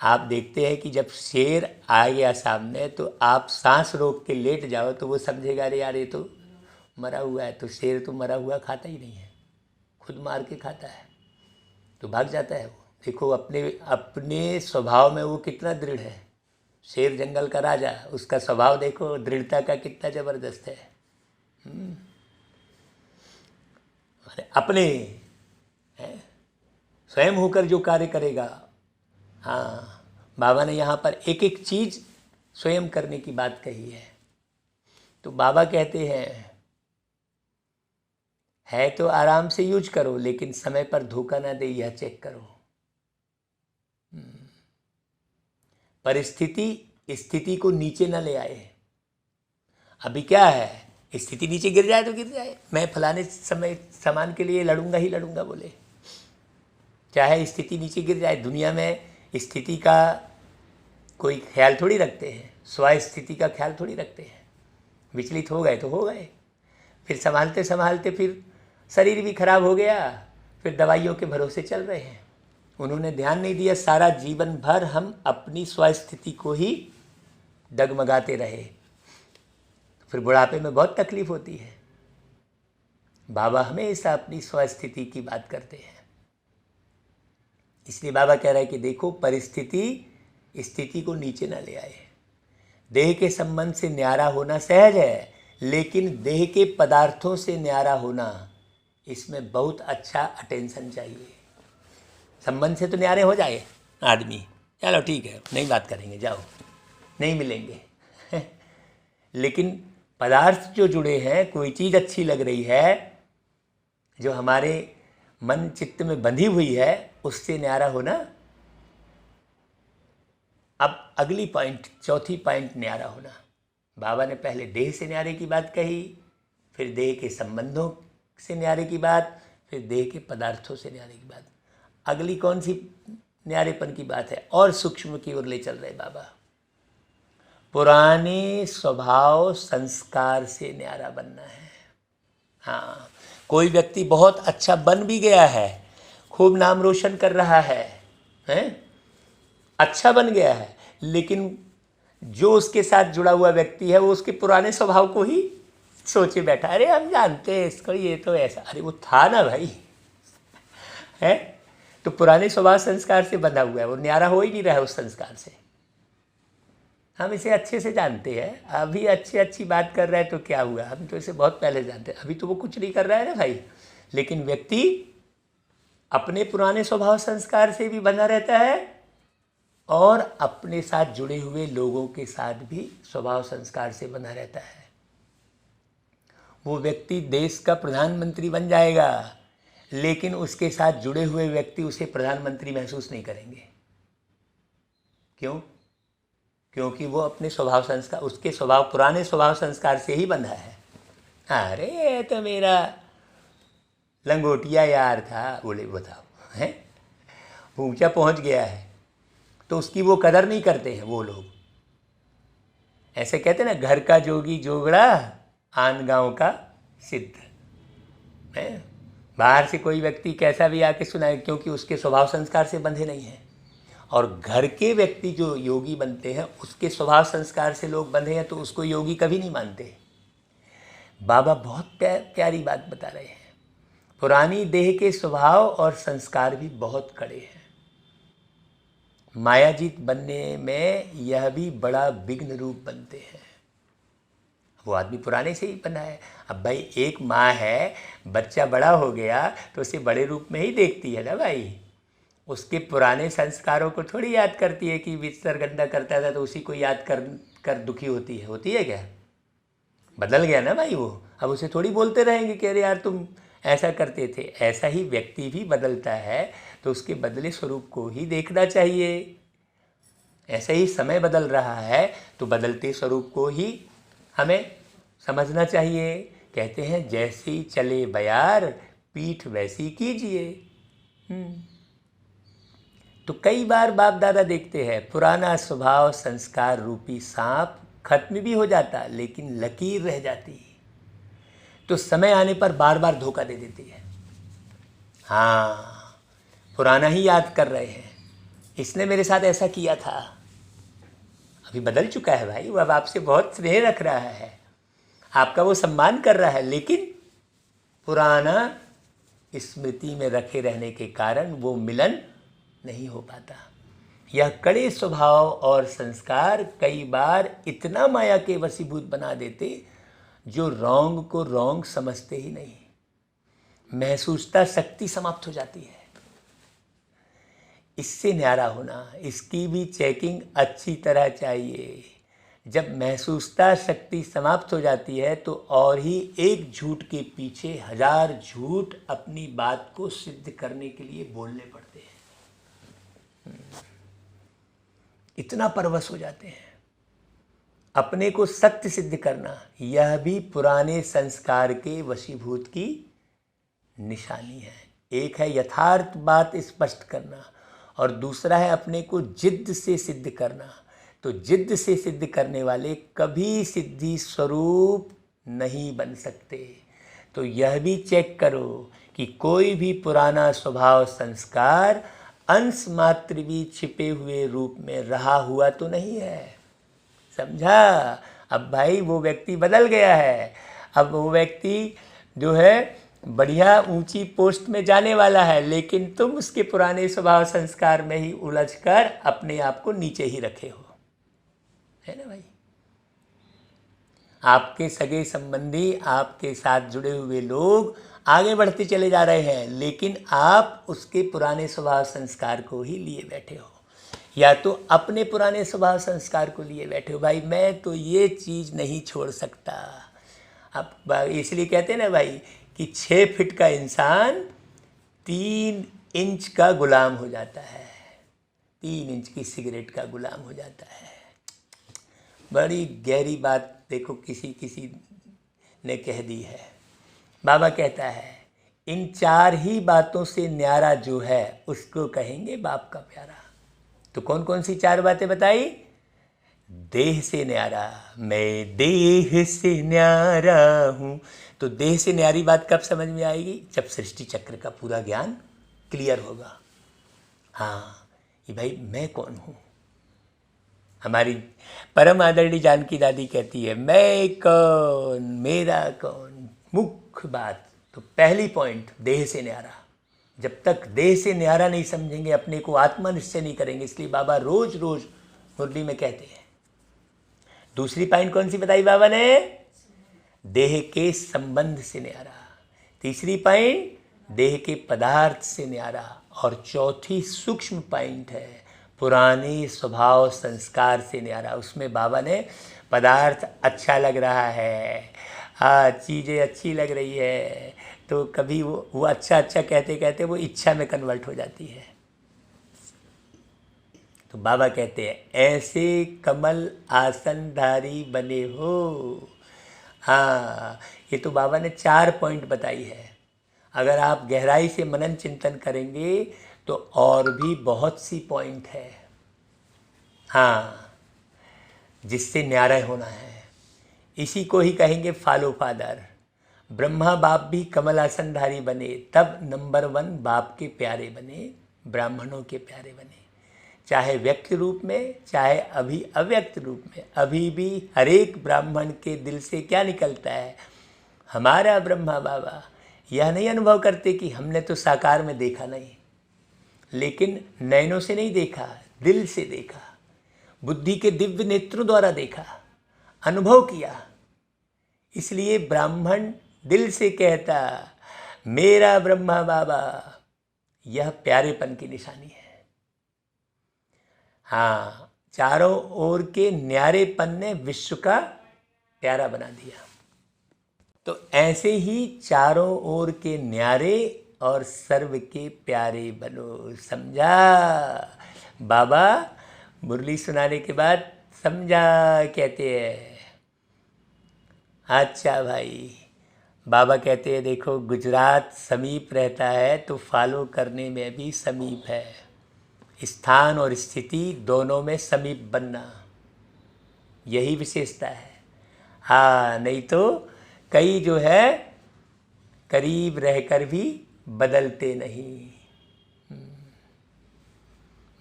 आप देखते हैं कि जब शेर आ गया सामने, तो आप सांस रोक के लेट जाओ तो वो समझेगा अरे यार ये तो मरा हुआ है। तो शेर तो मरा हुआ खाता ही नहीं है, खुद मार के खाता है, तो भाग जाता है वो। देखो अपने स्वभाव में वो कितना दृढ़ है। शेर जंगल का राजा, उसका स्वभाव देखो दृढ़ता का कितना जबरदस्त है। अपने स्वयं होकर जो कार्य करेगा। हाँ, बाबा ने यहाँ पर एक एक चीज स्वयं करने की बात कही है। तो बाबा कहते हैं है तो आराम से यूज करो, लेकिन समय पर धोखा ना दे, यह चेक करो। परिस्थिति स्थिति को नीचे न ले आए। अभी क्या है, स्थिति नीचे गिर जाए तो गिर जाए, मैं फलाने समय सामान के लिए लड़ूंगा ही लड़ूंगा बोले, चाहे स्थिति नीचे गिर जाए। दुनिया में स्थिति का कोई ख्याल थोड़ी रखते हैं, स्व स्थिति का ख्याल थोड़ी रखते हैं। विचलित हो गए तो हो गए, फिर संभालते संभालते फिर शरीर भी खराब हो गया, फिर दवाइयों के भरोसे चल रहे हैं। उन्होंने ध्यान नहीं दिया, सारा जीवन भर हम अपनी स्वस्थिति को ही डगमगाते रहे, फिर बुढ़ापे में बहुत तकलीफ होती है। बाबा हमेशा अपनी स्वस्थिति की बात करते हैं। इसलिए बाबा कह रहा है कि देखो परिस्थिति स्थिति को नीचे ना ले आए। देह के संबंध से न्यारा होना सहज है, लेकिन देह के पदार्थों से न्यारा होना, इसमें बहुत अच्छा अटेंशन चाहिए। संबंध से तो न्यारे हो जाए आदमी, चलो ठीक है नहीं बात करेंगे, जाओ नहीं मिलेंगे लेकिन पदार्थ जो जुड़े हैं, कोई चीज़ अच्छी लग रही है जो हमारे मन चित्त में बंधी हुई है, उससे न्यारा होना। अब अगली पॉइंट, चौथी पॉइंट, न्यारा होना। बाबा ने पहले देह से न्यारे की बात कही, फिर देह के संबंधों से न्यारे की बात, फिर देह के पदार्थों से न्यारे की बात। अगली कौन सी न्यारेपन की बात है, और सूक्ष्म की ओर ले चल रहे बाबा। पुराने स्वभाव संस्कार से न्यारा बनना है। हाँ, कोई व्यक्ति बहुत अच्छा बन भी गया है, खूब नाम रोशन कर रहा है, हैं? अच्छा बन गया है, लेकिन जो उसके साथ जुड़ा हुआ व्यक्ति है वो उसके पुराने स्वभाव को ही सोचे बैठा, अरे हम जानते हैं इसको, ये तो ऐसा, अरे वो था ना भाई, है तो पुराने स्वभाव संस्कार से बंधा हुआ है, वो न्यारा हो ही नहीं रहा है उस संस्कार से। हम इसे अच्छे से जानते हैं, अभी अच्छी बात कर रहा है तो क्या हुआ, हम तो इसे बहुत पहले जानते हैं, अभी तो वो कुछ नहीं कर रहा है ना भाई। लेकिन व्यक्ति अपने पुराने स्वभाव संस्कार से भी बंधा रहता है और अपने साथ जुड़े हुए लोगों के साथ भी स्वभाव संस्कार से बंधा रहता है। वो व्यक्ति देश का प्रधानमंत्री बन जाएगा, लेकिन उसके साथ जुड़े हुए व्यक्ति उसे प्रधानमंत्री महसूस नहीं करेंगे। क्यों? क्योंकि वो अपने स्वभाव संस्कार, उसके स्वभाव, पुराने स्वभाव संस्कार से ही बंधा है। अरे ये तो मेरा लंगोटिया यार था, बोले बताओ, हैं ऊंचा पहुंच गया है, तो उसकी वो कदर नहीं करते हैं वो लोग। ऐसे कहते ना, घर का जोगी जोगड़ा, आन गांव का सिद्ध, है। बाहर से कोई व्यक्ति कैसा भी आके सुनाए, क्योंकि उसके स्वभाव संस्कार से बंधे नहीं हैं। और घर के व्यक्ति जो योगी बनते हैं, उसके स्वभाव संस्कार से लोग बंधे हैं, तो उसको योगी कभी नहीं मानते। बाबा बहुत प्यारी बात बता रहे हैं। पुरानी देह के स्वभाव और संस्कार भी बहुत कड़े हैं। मायाजीत बनने में यह भी बड़ा विघ्न रूप बनते हैं। वो आदमी पुराने से ही बना है। अब भाई एक माँ है, बच्चा बड़ा हो गया तो उसे बड़े रूप में ही देखती है ना भाई, उसके पुराने संस्कारों को थोड़ी याद करती है कि बिस्तर गंदा करता था तो उसी को याद कर दुखी होती है क्या? बदल गया ना भाई वो, अब उसे थोड़ी बोलते रहेंगे कि अरे यार तुम ऐसा करते थे। ऐसा ही व्यक्ति भी बदलता है, तो उसके बदले स्वरूप को ही देखना चाहिए। ऐसा ही समय बदल रहा है तो बदलते स्वरूप को ही हमें समझना चाहिए। कहते हैं जैसी चले बयार, पीठ वैसी कीजिए। तो कई बार बाप दादा देखते हैं पुराना स्वभाव संस्कार रूपी सांप खत्म भी हो जाता, लेकिन लकीर रह जाती, तो समय आने पर बार बार धोखा दे देती है। हाँ, पुराना ही याद कर रहे हैं, इसने मेरे साथ ऐसा किया था। अभी बदल चुका है भाई, वो अब आपसे बहुत स्नेह रख रहा है, आपका वो सम्मान कर रहा है, लेकिन पुराना स्मृति में रखे रहने के कारण वो मिलन नहीं हो पाता। यह कड़े स्वभाव और संस्कार कई बार इतना माया के वशीभूत बना देते, जो रॉन्ग को रॉन्ग समझते ही नहीं, महसूसता शक्ति समाप्त हो जाती है। इससे न्यारा होना, इसकी भी चेकिंग अच्छी तरह चाहिए। जब महसूसता शक्ति समाप्त हो जाती है तो और ही एक झूठ के पीछे हजार झूठ अपनी बात को सिद्ध करने के लिए बोलने पड़ते हैं। इतना परवश हो जाते हैं। अपने को सत्य सिद्ध करना, यह भी पुराने संस्कार के वशीभूत की निशानी है। एक है यथार्थ बात स्पष्ट करना और दूसरा है अपने को जिद्द से सिद्ध करना। तो जिद्द से सिद्ध करने वाले कभी सिद्धि स्वरूप नहीं बन सकते। तो यह भी चेक करो कि कोई भी पुराना स्वभाव संस्कार अंश मात्र भी छिपे हुए रूप में रहा हुआ तो नहीं है। समझा? अब भाई वो व्यक्ति बदल गया है, अब वो व्यक्ति जो है बढ़िया ऊंची पोस्ट में जाने वाला है, लेकिन तुम उसके पुराने स्वभाव संस्कार में ही उलझकर अपने आप को नीचे ही रखे हो, है ना भाई। आपके सगे संबंधी, आपके साथ जुड़े हुए लोग आगे बढ़ते चले जा रहे हैं, लेकिन आप उसके पुराने स्वभाव संस्कार को ही लिए बैठे हो, या तो अपने पुराने स्वभाव संस्कार को लिए बैठे हो। भाई मैं तो ये चीज़ नहीं छोड़ सकता। अब इसलिए कहते हैं ना भाई कि 6 फीट का इंसान 3 इंच का गुलाम हो जाता है, 3 इंच की सिगरेट का गुलाम हो जाता है। बड़ी गहरी बात देखो किसी ने कह दी है। बाबा कहता है इन 4 ही बातों से न्यारा जो है उसको कहेंगे बाप का प्यारा। तो कौन कौन सी 4 बातें बताई? देह से न्यारा, मैं देह से न्यारा हूँ। तो देह से न्यारी बात कब समझ में आएगी? जब सृष्टि चक्र का पूरा ज्ञान क्लियर होगा। हाँ कि भाई मैं कौन हूँ। हमारी परम आदरणीय जानकी दादी कहती है मैं कौन, मेरा कौन। मुख्य बात तो पहली पॉइंट, देह से न्यारा। जब तक देह से न्यारा नहीं समझेंगे, अपने को आत्मा निश्चय नहीं करेंगे, इसलिए बाबा रोज रोज मुरली में कहते हैं। दूसरी पॉइंट कौन सी बताई बाबा ने? देह के संबंध से न्यारा। तीसरी पॉइंट देह के पदार्थ से न्यारा। और चौथी सूक्ष्म पॉइंट है पुराने स्वभाव संस्कार से न्यारा। उसमें बाबा ने पदार्थ अच्छा लग रहा है, हाँ चीज़ें अच्छी लग रही है, तो कभी वो अच्छा अच्छा कहते कहते वो इच्छा में कन्वर्ट हो जाती है। तो बाबा कहते हैं ऐसे कमल आसनधारी बने हो। हाँ ये तो बाबा ने 4 पॉइंट बताई है। अगर आप गहराई से मनन चिंतन करेंगे तो और भी बहुत सी पॉइंट है, हाँ जिससे न्यारा होना है। इसी को ही कहेंगे फॉलो फादर। ब्रह्मा बाप भी कमलासनधारी बने, तब नंबर 1 बाप के प्यारे बने, ब्राह्मणों के प्यारे बने। चाहे व्यक्त रूप में, चाहे अभी अव्यक्त रूप में, अभी भी हर एक ब्राह्मण के दिल से क्या निकलता है? हमारा ब्रह्मा बाबा। यह नहीं अनुभव करते कि हमने तो साकार में देखा नहीं, लेकिन नैनों से नहीं देखा, दिल से देखा, बुद्धि के दिव्य नेत्रों द्वारा देखा, अनुभव किया। इसलिए ब्राह्मण दिल से कहता मेरा ब्रह्मा बाबा। यह प्यारेपन की निशानी है। हाँ चारों ओर के न्यारेपन ने विश्व का प्यारा बना दिया। तो ऐसे ही चारों ओर के न्यारे और सर्व के प्यारे बनो। समझा? बाबा मुरली सुनाने के बाद समझा कहते हैं। अच्छा भाई, बाबा कहते हैं देखो गुजरात समीप रहता है तो फॉलो करने में भी समीप है। स्थान और स्थिति दोनों में समीप बनना, यही विशेषता है। हाँ नहीं तो कई जो है करीब रहकर भी बदलते नहीं।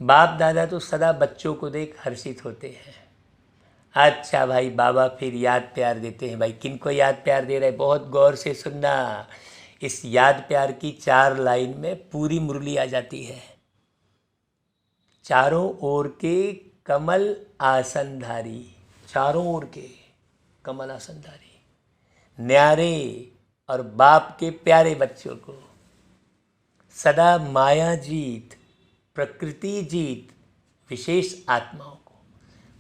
बाप दादा तो सदा बच्चों को देख हर्षित होते हैं। अच्छा भाई, बाबा फिर याद प्यार देते हैं। भाई किन को याद प्यार दे रहे? बहुत गौर से सुनना। इस याद प्यार की 4 लाइन में पूरी मुरली आ जाती है। चारों ओर के कमल आसनधारी, चारों ओर के कमल आसनधारी, न्यारे और बाप के प्यारे बच्चों को सदा माया जीत, प्रकृति जीत, विशेष आत्माओं को।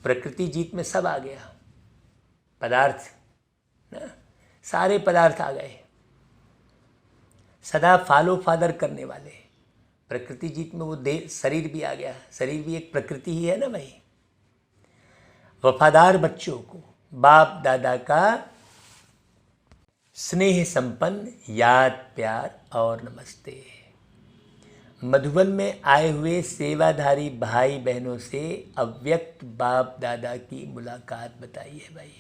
प्रकृति जीत में सब आ गया, पदार्थ ना, सारे पदार्थ आ गए। सदा फॉलो फादर करने वाले, प्रकृति जीत में वो देह शरीर भी आ गया। शरीर भी एक प्रकृति ही है ना भाई। वफादार बच्चों को बाप दादा का स्नेह संपन्न याद प्यार और नमस्ते। मधुबन में आए हुए सेवाधारी भाई बहनों से अव्यक्त बाप दादा की मुलाकात बताई है भाई।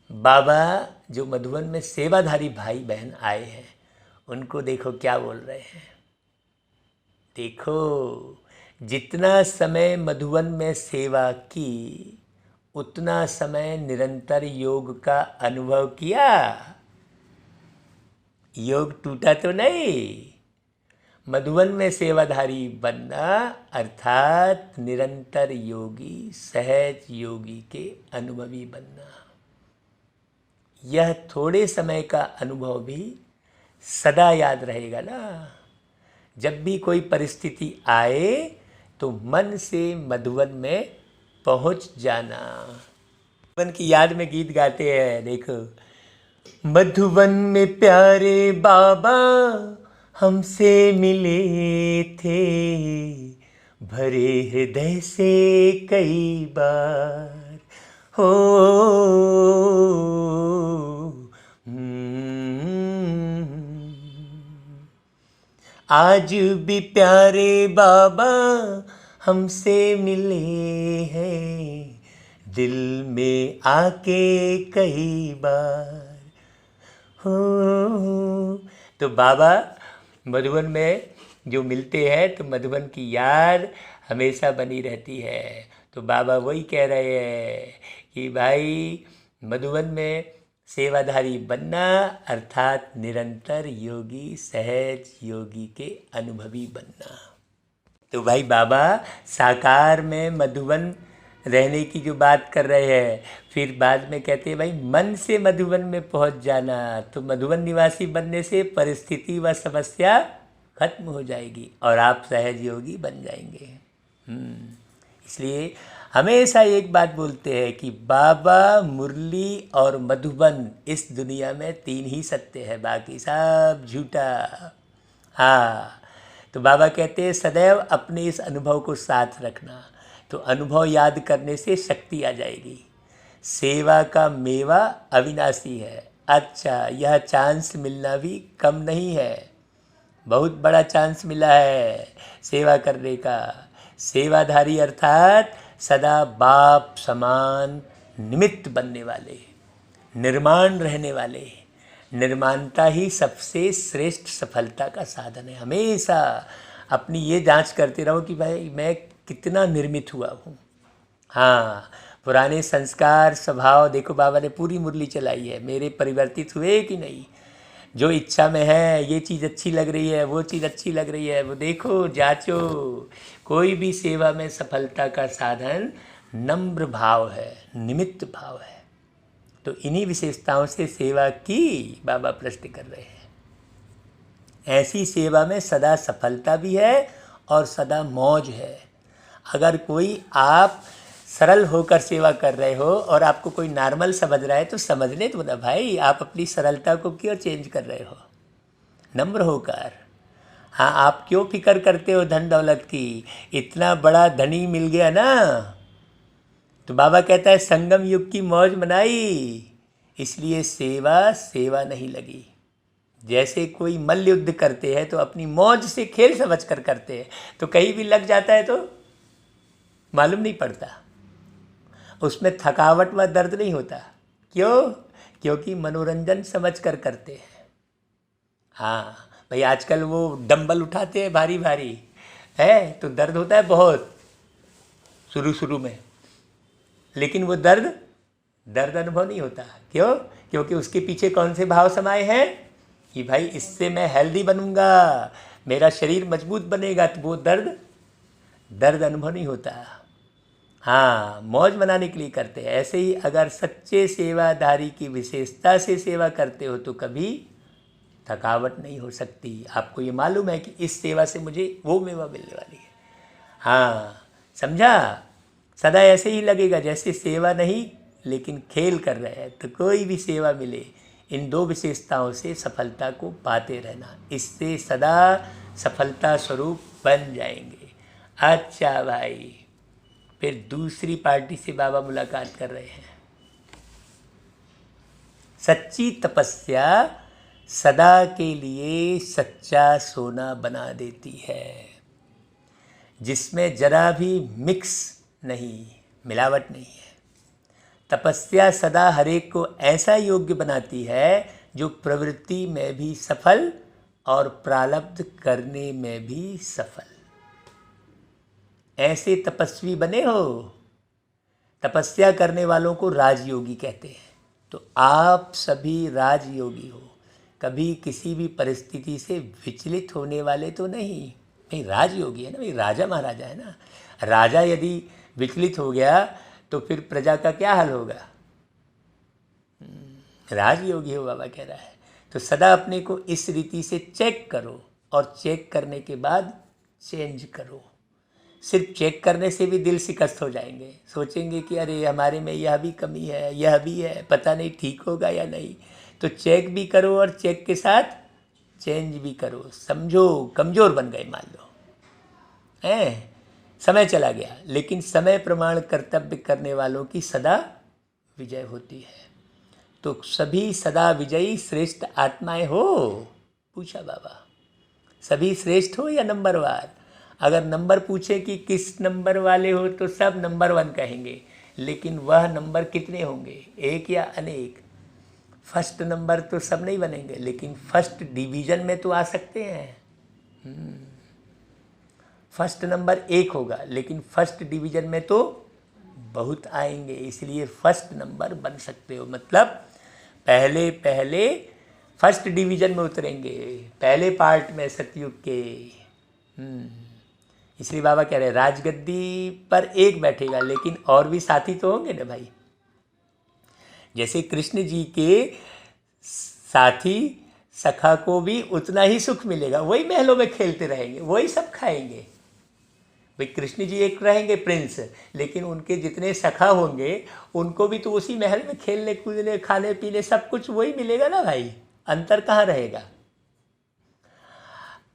बाबा जो मधुबन में सेवाधारी भाई बहन आए हैं उनको देखो क्या बोल रहे हैं। देखो जितना समय मधुबन में सेवा की उतना समय निरंतर योग का अनुभव किया। योग टूटा तो नहीं। मधुबन में सेवाधारी बनना अर्थात निरंतर योगी, सहज योगी के अनुभवी बनना। यह थोड़े समय का अनुभव भी सदा याद रहेगा ना। जब भी कोई परिस्थिति आए तो मन से मधुबन में पहुंच जाना। मधुबन की याद में गीत गाते हैं। देखो, मधुबन में प्यारे बाबा हमसे मिले थे, भरे हृदय से कई बार हो। आज भी प्यारे बाबा हमसे मिले हैं, दिल में आके कई बार हो। तो बाबा मधुबन में जो मिलते हैं तो मधुबन की याद हमेशा बनी रहती है। तो बाबा वही कह रहे हैं कि भाई मधुबन में सेवाधारी बनना अर्थात निरंतर योगी, सहज योगी के अनुभवी बनना। तो भाई बाबा साकार में मधुबन रहने की जो बात कर रहे हैं, फिर बाद में कहते हैं भाई मन से मधुबन में पहुंच जाना। तो मधुबन निवासी बनने से परिस्थिति व समस्या खत्म हो जाएगी और आप सहज योगी बन जाएंगे। इसलिए हमेशा एक बात बोलते हैं कि बाबा, मुरली और मधुबन इस दुनिया में 3 ही सत्य है, बाकी सब झूठा। हाँ, तो बाबा कहते हैं सदैव अपने इस अनुभव को साथ रखना, तो अनुभव याद करने से शक्ति आ जाएगी। सेवा का मेवा अविनाशी है। अच्छा, यह चांस मिलना भी कम नहीं है, बहुत बड़ा चांस मिला है सेवा करने का। सेवाधारी अर्थात सदा बाप समान निमित्त बनने वाले, निर्माण रहने वाले। निर्माणता ही सबसे श्रेष्ठ सफलता का साधन है। हमेशा अपनी ये जांच करते रहो कि भाई मैं कितना निर्मित हुआ हूँ। हाँ, पुराने संस्कार, स्वभाव, देखो बाबा ने पूरी मुरली चलाई है, मेरे परिवर्तित हुए कि नहीं। जो इच्छा में है, ये चीज़ अच्छी लग रही है, वो चीज़ अच्छी लग रही है, वो देखो, जांचो। कोई भी सेवा में सफलता का साधन नम्र भाव है, निमित्त भाव है। तो इन्हीं विशेषताओं से सेवा की बाबा प्रश्न कर रहे हैं। ऐसी सेवा में सदा सफलता भी है और सदा मौज है। अगर कोई आप सरल होकर सेवा कर रहे हो और आपको कोई नॉर्मल समझ रहा है तो समझने दो ना भाई, आप अपनी सरलता को क्यों चेंज कर रहे हो, नम्र होकर। हाँ, आप क्यों फिक्र करते हो धन दौलत की, इतना बड़ा धनी मिल गया ना। तो बाबा कहता है संगम युग की मौज मनाई, इसलिए सेवा नहीं लगी। जैसे कोई मल्ल युद्ध करते हैं तो अपनी मौज से खेल समझ कर करते हैं, तो कहीं भी लग जाता है तो मालूम नहीं पड़ता, उसमें थकावट व दर्द नहीं होता। क्यों? क्योंकि मनोरंजन समझ कर करते हैं। हाँ भाई, आजकल वो डंबल उठाते हैं भारी भारी है तो दर्द होता है बहुत शुरू में, लेकिन वो दर्द अनुभव नहीं होता। क्यों? क्योंकि उसके पीछे कौन से भाव समाये हैं कि भाई इससे मैं हेल्दी बनूंगा, मेरा शरीर मजबूत बनेगा, तो वो दर्द अनुभव नहीं होता। हाँ, मौज मनाने के लिए करते हैं। ऐसे ही अगर सच्चे सेवाधारी की विशेषता से सेवा करते हो तो कभी थकावट नहीं हो सकती। आपको ये मालूम है कि इस सेवा से मुझे वो मेवा मिलने वाली है। हाँ, समझा? सदा ऐसे ही लगेगा जैसे सेवा नहीं लेकिन खेल कर रहे हैं। तो कोई भी सेवा मिले, इन 2 विशेषताओं से सफलता को पाते रहना, इससे सदा सफलता स्वरूप बन जाएंगे। अच्छा भाई, फिर दूसरी पार्टी से बाबा मुलाकात कर रहे हैं। सच्ची तपस्या सदा के लिए सच्चा सोना बना देती है, जिसमें जरा भी मिक्स नहीं, मिलावट नहीं है। तपस्या सदा हरेक को ऐसा योग्य बनाती है जो प्रवृत्ति में भी सफल और प्रारब्ध करने में भी सफल। ऐसे तपस्वी बने हो। तपस्या करने वालों को राजयोगी कहते हैं। तो आप सभी राजयोगी हो, कभी किसी भी परिस्थिति से विचलित होने वाले तो नहीं। भाई राजयोगी है ना, भाई राजा महाराजा है ना। राजा यदि विचलित हो गया तो फिर प्रजा का क्या हाल होगा। राजयोगी हो बाबा कह रहा है। तो सदा अपने को इस रीति से चेक करो और चेक करने के बाद चेंज करो। सिर्फ चेक करने से भी दिल शिकस्त हो जाएंगे, सोचेंगे कि अरे हमारे में यह भी कमी है, यह भी है, पता नहीं ठीक होगा या नहीं। तो चेक भी करो और चेक के साथ चेंज भी करो। समझो कमज़ोर बन गए मान लो, समय चला गया, लेकिन समय प्रमाण कर्तव्य करने वालों की सदा विजय होती है। तो सभी सदा विजयी श्रेष्ठ आत्माएं हो? पूछा बाबा। सभी श्रेष्ठ हो या नंबरवार? अगर नंबर पूछे कि किस नंबर वाले हो तो सब नंबर 1 कहेंगे, लेकिन वह नंबर कितने होंगे, 1 या अनेक? फर्स्ट नंबर तो सब नहीं बनेंगे, लेकिन फर्स्ट डिवीज़न में तो आ सकते हैं। फर्स्ट नंबर 1 होगा, लेकिन फर्स्ट डिवीजन में तो बहुत आएंगे, इसलिए फर्स्ट नंबर बन सकते हो। मतलब पहले पहले फर्स्ट डिवीजन में उतरेंगे, पहले पार्ट में सतयुग के। इसलिए बाबा कह रहे राजगद्दी पर एक बैठेगा, लेकिन और भी साथी तो होंगे ना भाई। जैसे कृष्ण जी के साथी सखा को भी उतना ही सुख मिलेगा, वही महलों में खेलते रहेंगे, वही सब खाएंगे। भाई कृष्ण जी एक रहेंगे प्रिंस, लेकिन उनके जितने सखा होंगे उनको भी तो उसी महल में खेलने कूदने खाने पीने सब कुछ वही मिलेगा ना भाई, अंतर कहाँ रहेगा।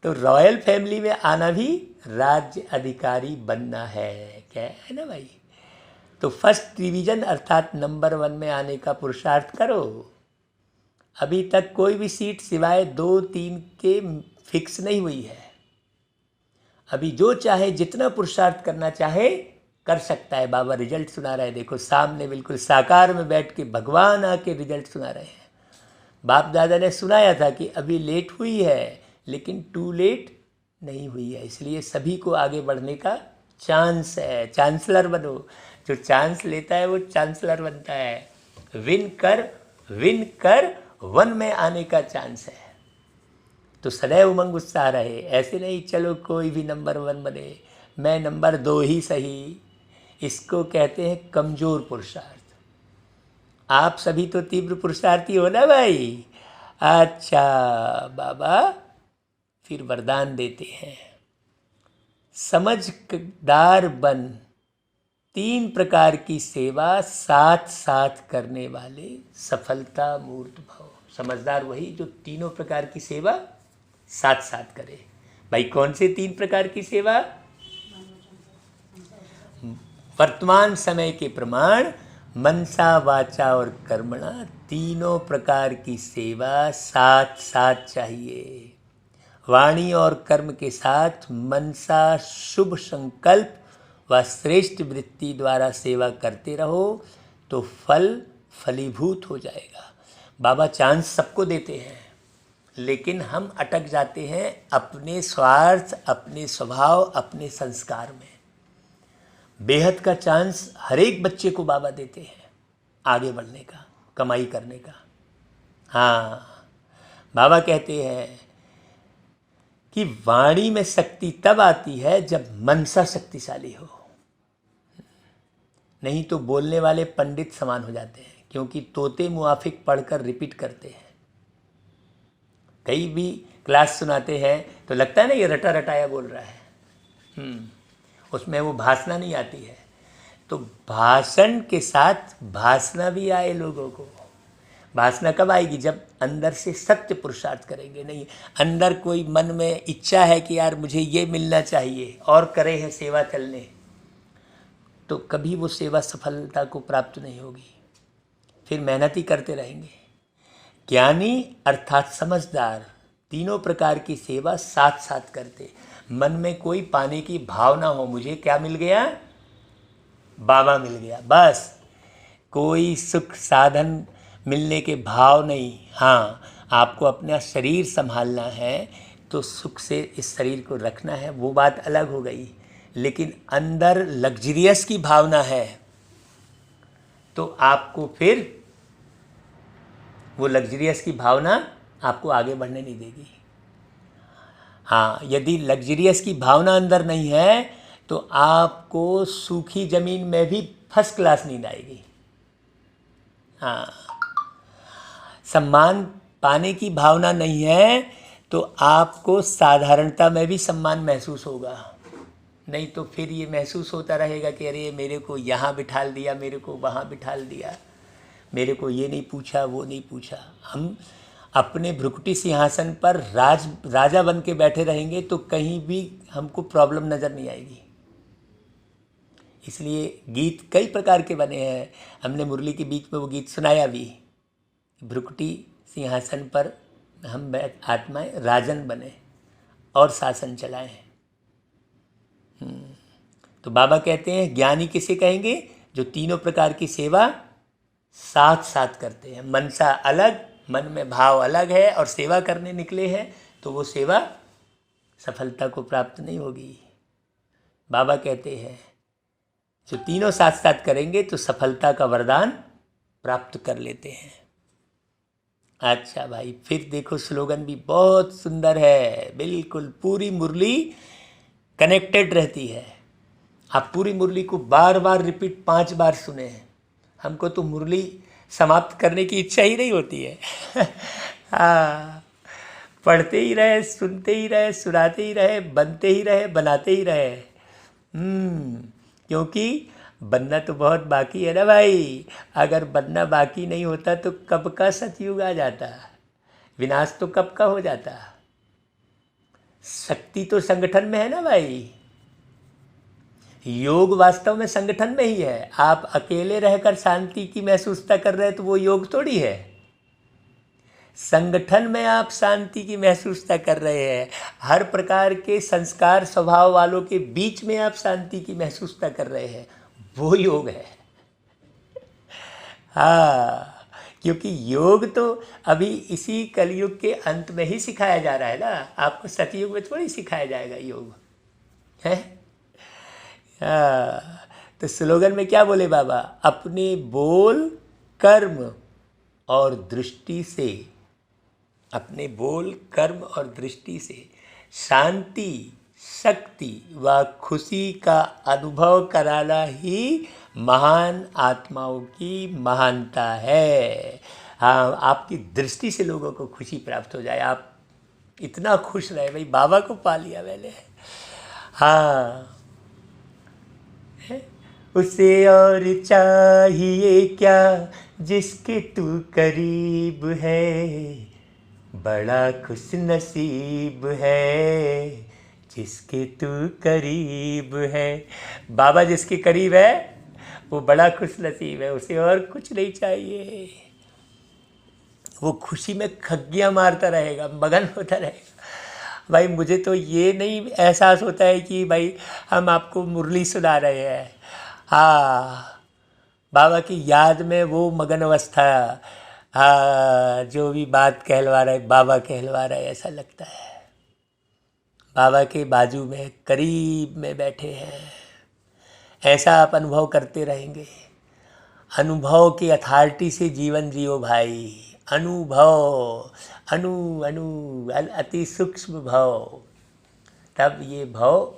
तो रॉयल फैमिली में आना भी राज्य अधिकारी बनना है, क्या है ना भाई। तो फर्स्ट डिवीजन अर्थात नंबर 1 में आने का पुरुषार्थ करो। अभी तक कोई भी सीट सिवाय 2-3 के फिक्स नहीं हुई है। अभी जो चाहे जितना पुरुषार्थ करना चाहे कर सकता है। बाबा रिजल्ट सुना रहे हैं, देखो सामने बिल्कुल साकार में बैठ के भगवान आके रिजल्ट सुना रहे हैं। बाप दादा ने सुनाया था कि अभी लेट हुई है, लेकिन टू लेट नहीं हुई है, इसलिए सभी को आगे बढ़ने का चांस है। चांसलर बनो, जो चांस लेता है वो चांसलर बनता है। विन कर 1 में आने का चांस है। तो सदैव उमंग उत्साह रहे, ऐसे नहीं चलो कोई भी नंबर 1 बने, मैं नंबर 2 ही सही। इसको कहते हैं कमज़ोर पुरुषार्थ। आप सभी तो तीव्र पुरुषार्थी हो ना भाई। अच्छा बाबा फिर वरदान देते हैं, समझदार बन 3 प्रकार की सेवा साथ साथ करने वाले सफलता मूर्त भव। समझदार वही जो तीनों प्रकार की सेवा साथ साथ करे। भाई कौन से 3 प्रकार की सेवा? वर्तमान समय के प्रमाण मनसा वाचा और कर्मणा, तीनों प्रकार की सेवा साथ साथ चाहिए। वाणी और कर्म के साथ मनसा शुभ संकल्प व श्रेष्ठ वृत्ति द्वारा सेवा करते रहो तो फल फलीभूत हो जाएगा। बाबा चांस सबको देते हैं, लेकिन हम अटक जाते हैं अपने स्वार्थ, अपने स्वभाव, अपने संस्कार में। बेहद का चांस हर एक बच्चे को बाबा देते हैं आगे बढ़ने का, कमाई करने का। हाँ, बाबा कहते हैं कि वाणी में शक्ति तब आती है जब मनसा शक्तिशाली हो, नहीं तो बोलने वाले पंडित समान हो जाते हैं, क्योंकि तोते मुआफिक पढ़कर रिपीट करते हैं। कई भी क्लास सुनाते हैं तो लगता है ना ये रटा रटाया बोल रहा है, उसमें वो भाषणा नहीं आती है। तो भाषण के साथ भाषणा भी आए लोगों को। भाषणा कब आएगी? जब अंदर से सत्य पुरुषार्थ करेंगे। नहीं, अंदर कोई मन में इच्छा है कि यार मुझे ये मिलना चाहिए और करे हैं सेवा चलने, तो कभी वो सेवा सफलता को प्राप्त नहीं होगी। फिर मेहनत ही करते रहेंगे। ज्ञानी अर्थात समझदार तीनों प्रकार की सेवा साथ साथ करते। मन में कोई पाने की भाव ना हो, मुझे क्या मिल गया? बाबा मिल गया, बस। कोई सुख साधन मिलने के भाव नहीं। हाँ, आपको अपना शरीर संभालना है तो सुख से इस शरीर को रखना है, वो बात अलग हो गई। लेकिन अंदर लग्जरियस की भावना है तो आपको फिर वो लग्जरियस की भावना आपको आगे बढ़ने नहीं देगी। हाँ, यदि लग्जरियस की भावना अंदर नहीं है तो आपको सूखी ज़मीन में भी फर्स्ट क्लास नींद आएगी। हाँ, सम्मान पाने की भावना नहीं है तो आपको साधारणता में भी सम्मान महसूस होगा। नहीं तो फिर ये महसूस होता रहेगा कि अरे मेरे को यहाँ बिठाल दिया, मेरे को वहाँ बिठाल दिया, मेरे को ये नहीं पूछा, वो नहीं पूछा। हम अपने भ्रुकुटी सिंहासन पर राजा बन के बैठे रहेंगे तो कहीं भी हमको प्रॉब्लम नज़र नहीं आएगी। इसलिए गीत कई प्रकार के बने हैं। हमने मुरली के बीच में वो गीत सुनाया भी, भ्रुकुटी सिंहासन पर हम आत्माएं राजन बने और शासन चलाएं। तो बाबा कहते हैं ज्ञानी किसे कहेंगे? जो तीनों प्रकार की सेवा साथ साथ करते हैं। मनसा अलग, मन में भाव अलग है और सेवा करने निकले हैं तो वो सेवा सफलता को प्राप्त नहीं होगी। बाबा कहते हैं जो तीनों साथ साथ करेंगे तो सफलता का वरदान प्राप्त कर लेते हैं। अच्छा भाई, फिर देखो स्लोगन भी बहुत सुंदर है, बिल्कुल पूरी मुरली कनेक्टेड रहती है। आप पूरी मुरली को बार बार रिपीट 5 बार सुने हैं। हमको तो मुरली समाप्त करने की इच्छा ही नहीं होती है हाँ, पढ़ते ही रहे, सुनते ही रहे, सुनाते ही रहे, बनते ही रहे, बनाते ही रहे। क्योंकि बनना तो बहुत बाकी है ना भाई। अगर बनना बाकी नहीं होता तो कब का सतयुग आ जाता, विनाश तो कब का हो जाता। शक्ति तो संगठन में है ना भाई। योग वास्तव में संगठन में ही है। आप अकेले रहकर शांति की महसूसता कर रहे हैं तो वो योग थोड़ी है। संगठन में आप शांति की महसूसता कर रहे हैं, हर प्रकार के संस्कार स्वभाव वालों के बीच में आप शांति की महसूसता कर रहे हैं, वो योग है। हाँ, क्योंकि योग तो अभी इसी कलयुग के अंत में ही सिखाया जा रहा है ना। आपको सतयुग में थोड़ी सिखाया जाएगा योग है। तो स्लोगन में क्या बोले बाबा, अपने बोल कर्म और दृष्टि से, अपने बोल कर्म और दृष्टि से शांति, शक्ति व खुशी का अनुभव कराना ही महान आत्माओं की महानता है। हाँ, आपकी दृष्टि से लोगों को खुशी प्राप्त हो जाए, आप इतना खुश रहे, भाई बाबा को पा लिया मैंने। हाँ, उसे और चाहिए क्या जिसके तू करीब है, बड़ा खुश नसीब है जिसके तू करीब है। बाबा जिसके करीब है वो बड़ा खुश नसीब है, उसे और कुछ नहीं चाहिए। वो खुशी में खग्गियाँ मारता रहेगा, मगन होता रहेगा। भाई मुझे तो ये नहीं एहसास होता है कि भाई हम आपको मुरली सुना रहे हैं। हाँ, बाबा की याद में वो मगन अवस्था, हाँ, जो भी बात कहलवा रहा है बाबा कहलवा रहा है, ऐसा लगता है बाबा के बाजू में करीब में बैठे हैं। ऐसा आप अनुभव करते रहेंगे। अनुभव की अथॉरिटी से जीवन जियो भाई। अनुभव, अनु अनु अति सूक्ष्म भाव, तब ये भाव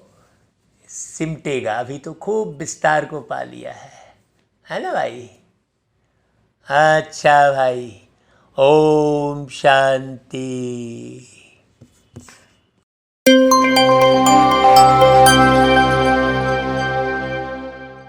सिमटेगा। अभी तो खूब विस्तार को पा लिया है ना भाई। अच्छा भाई, ओम शांति।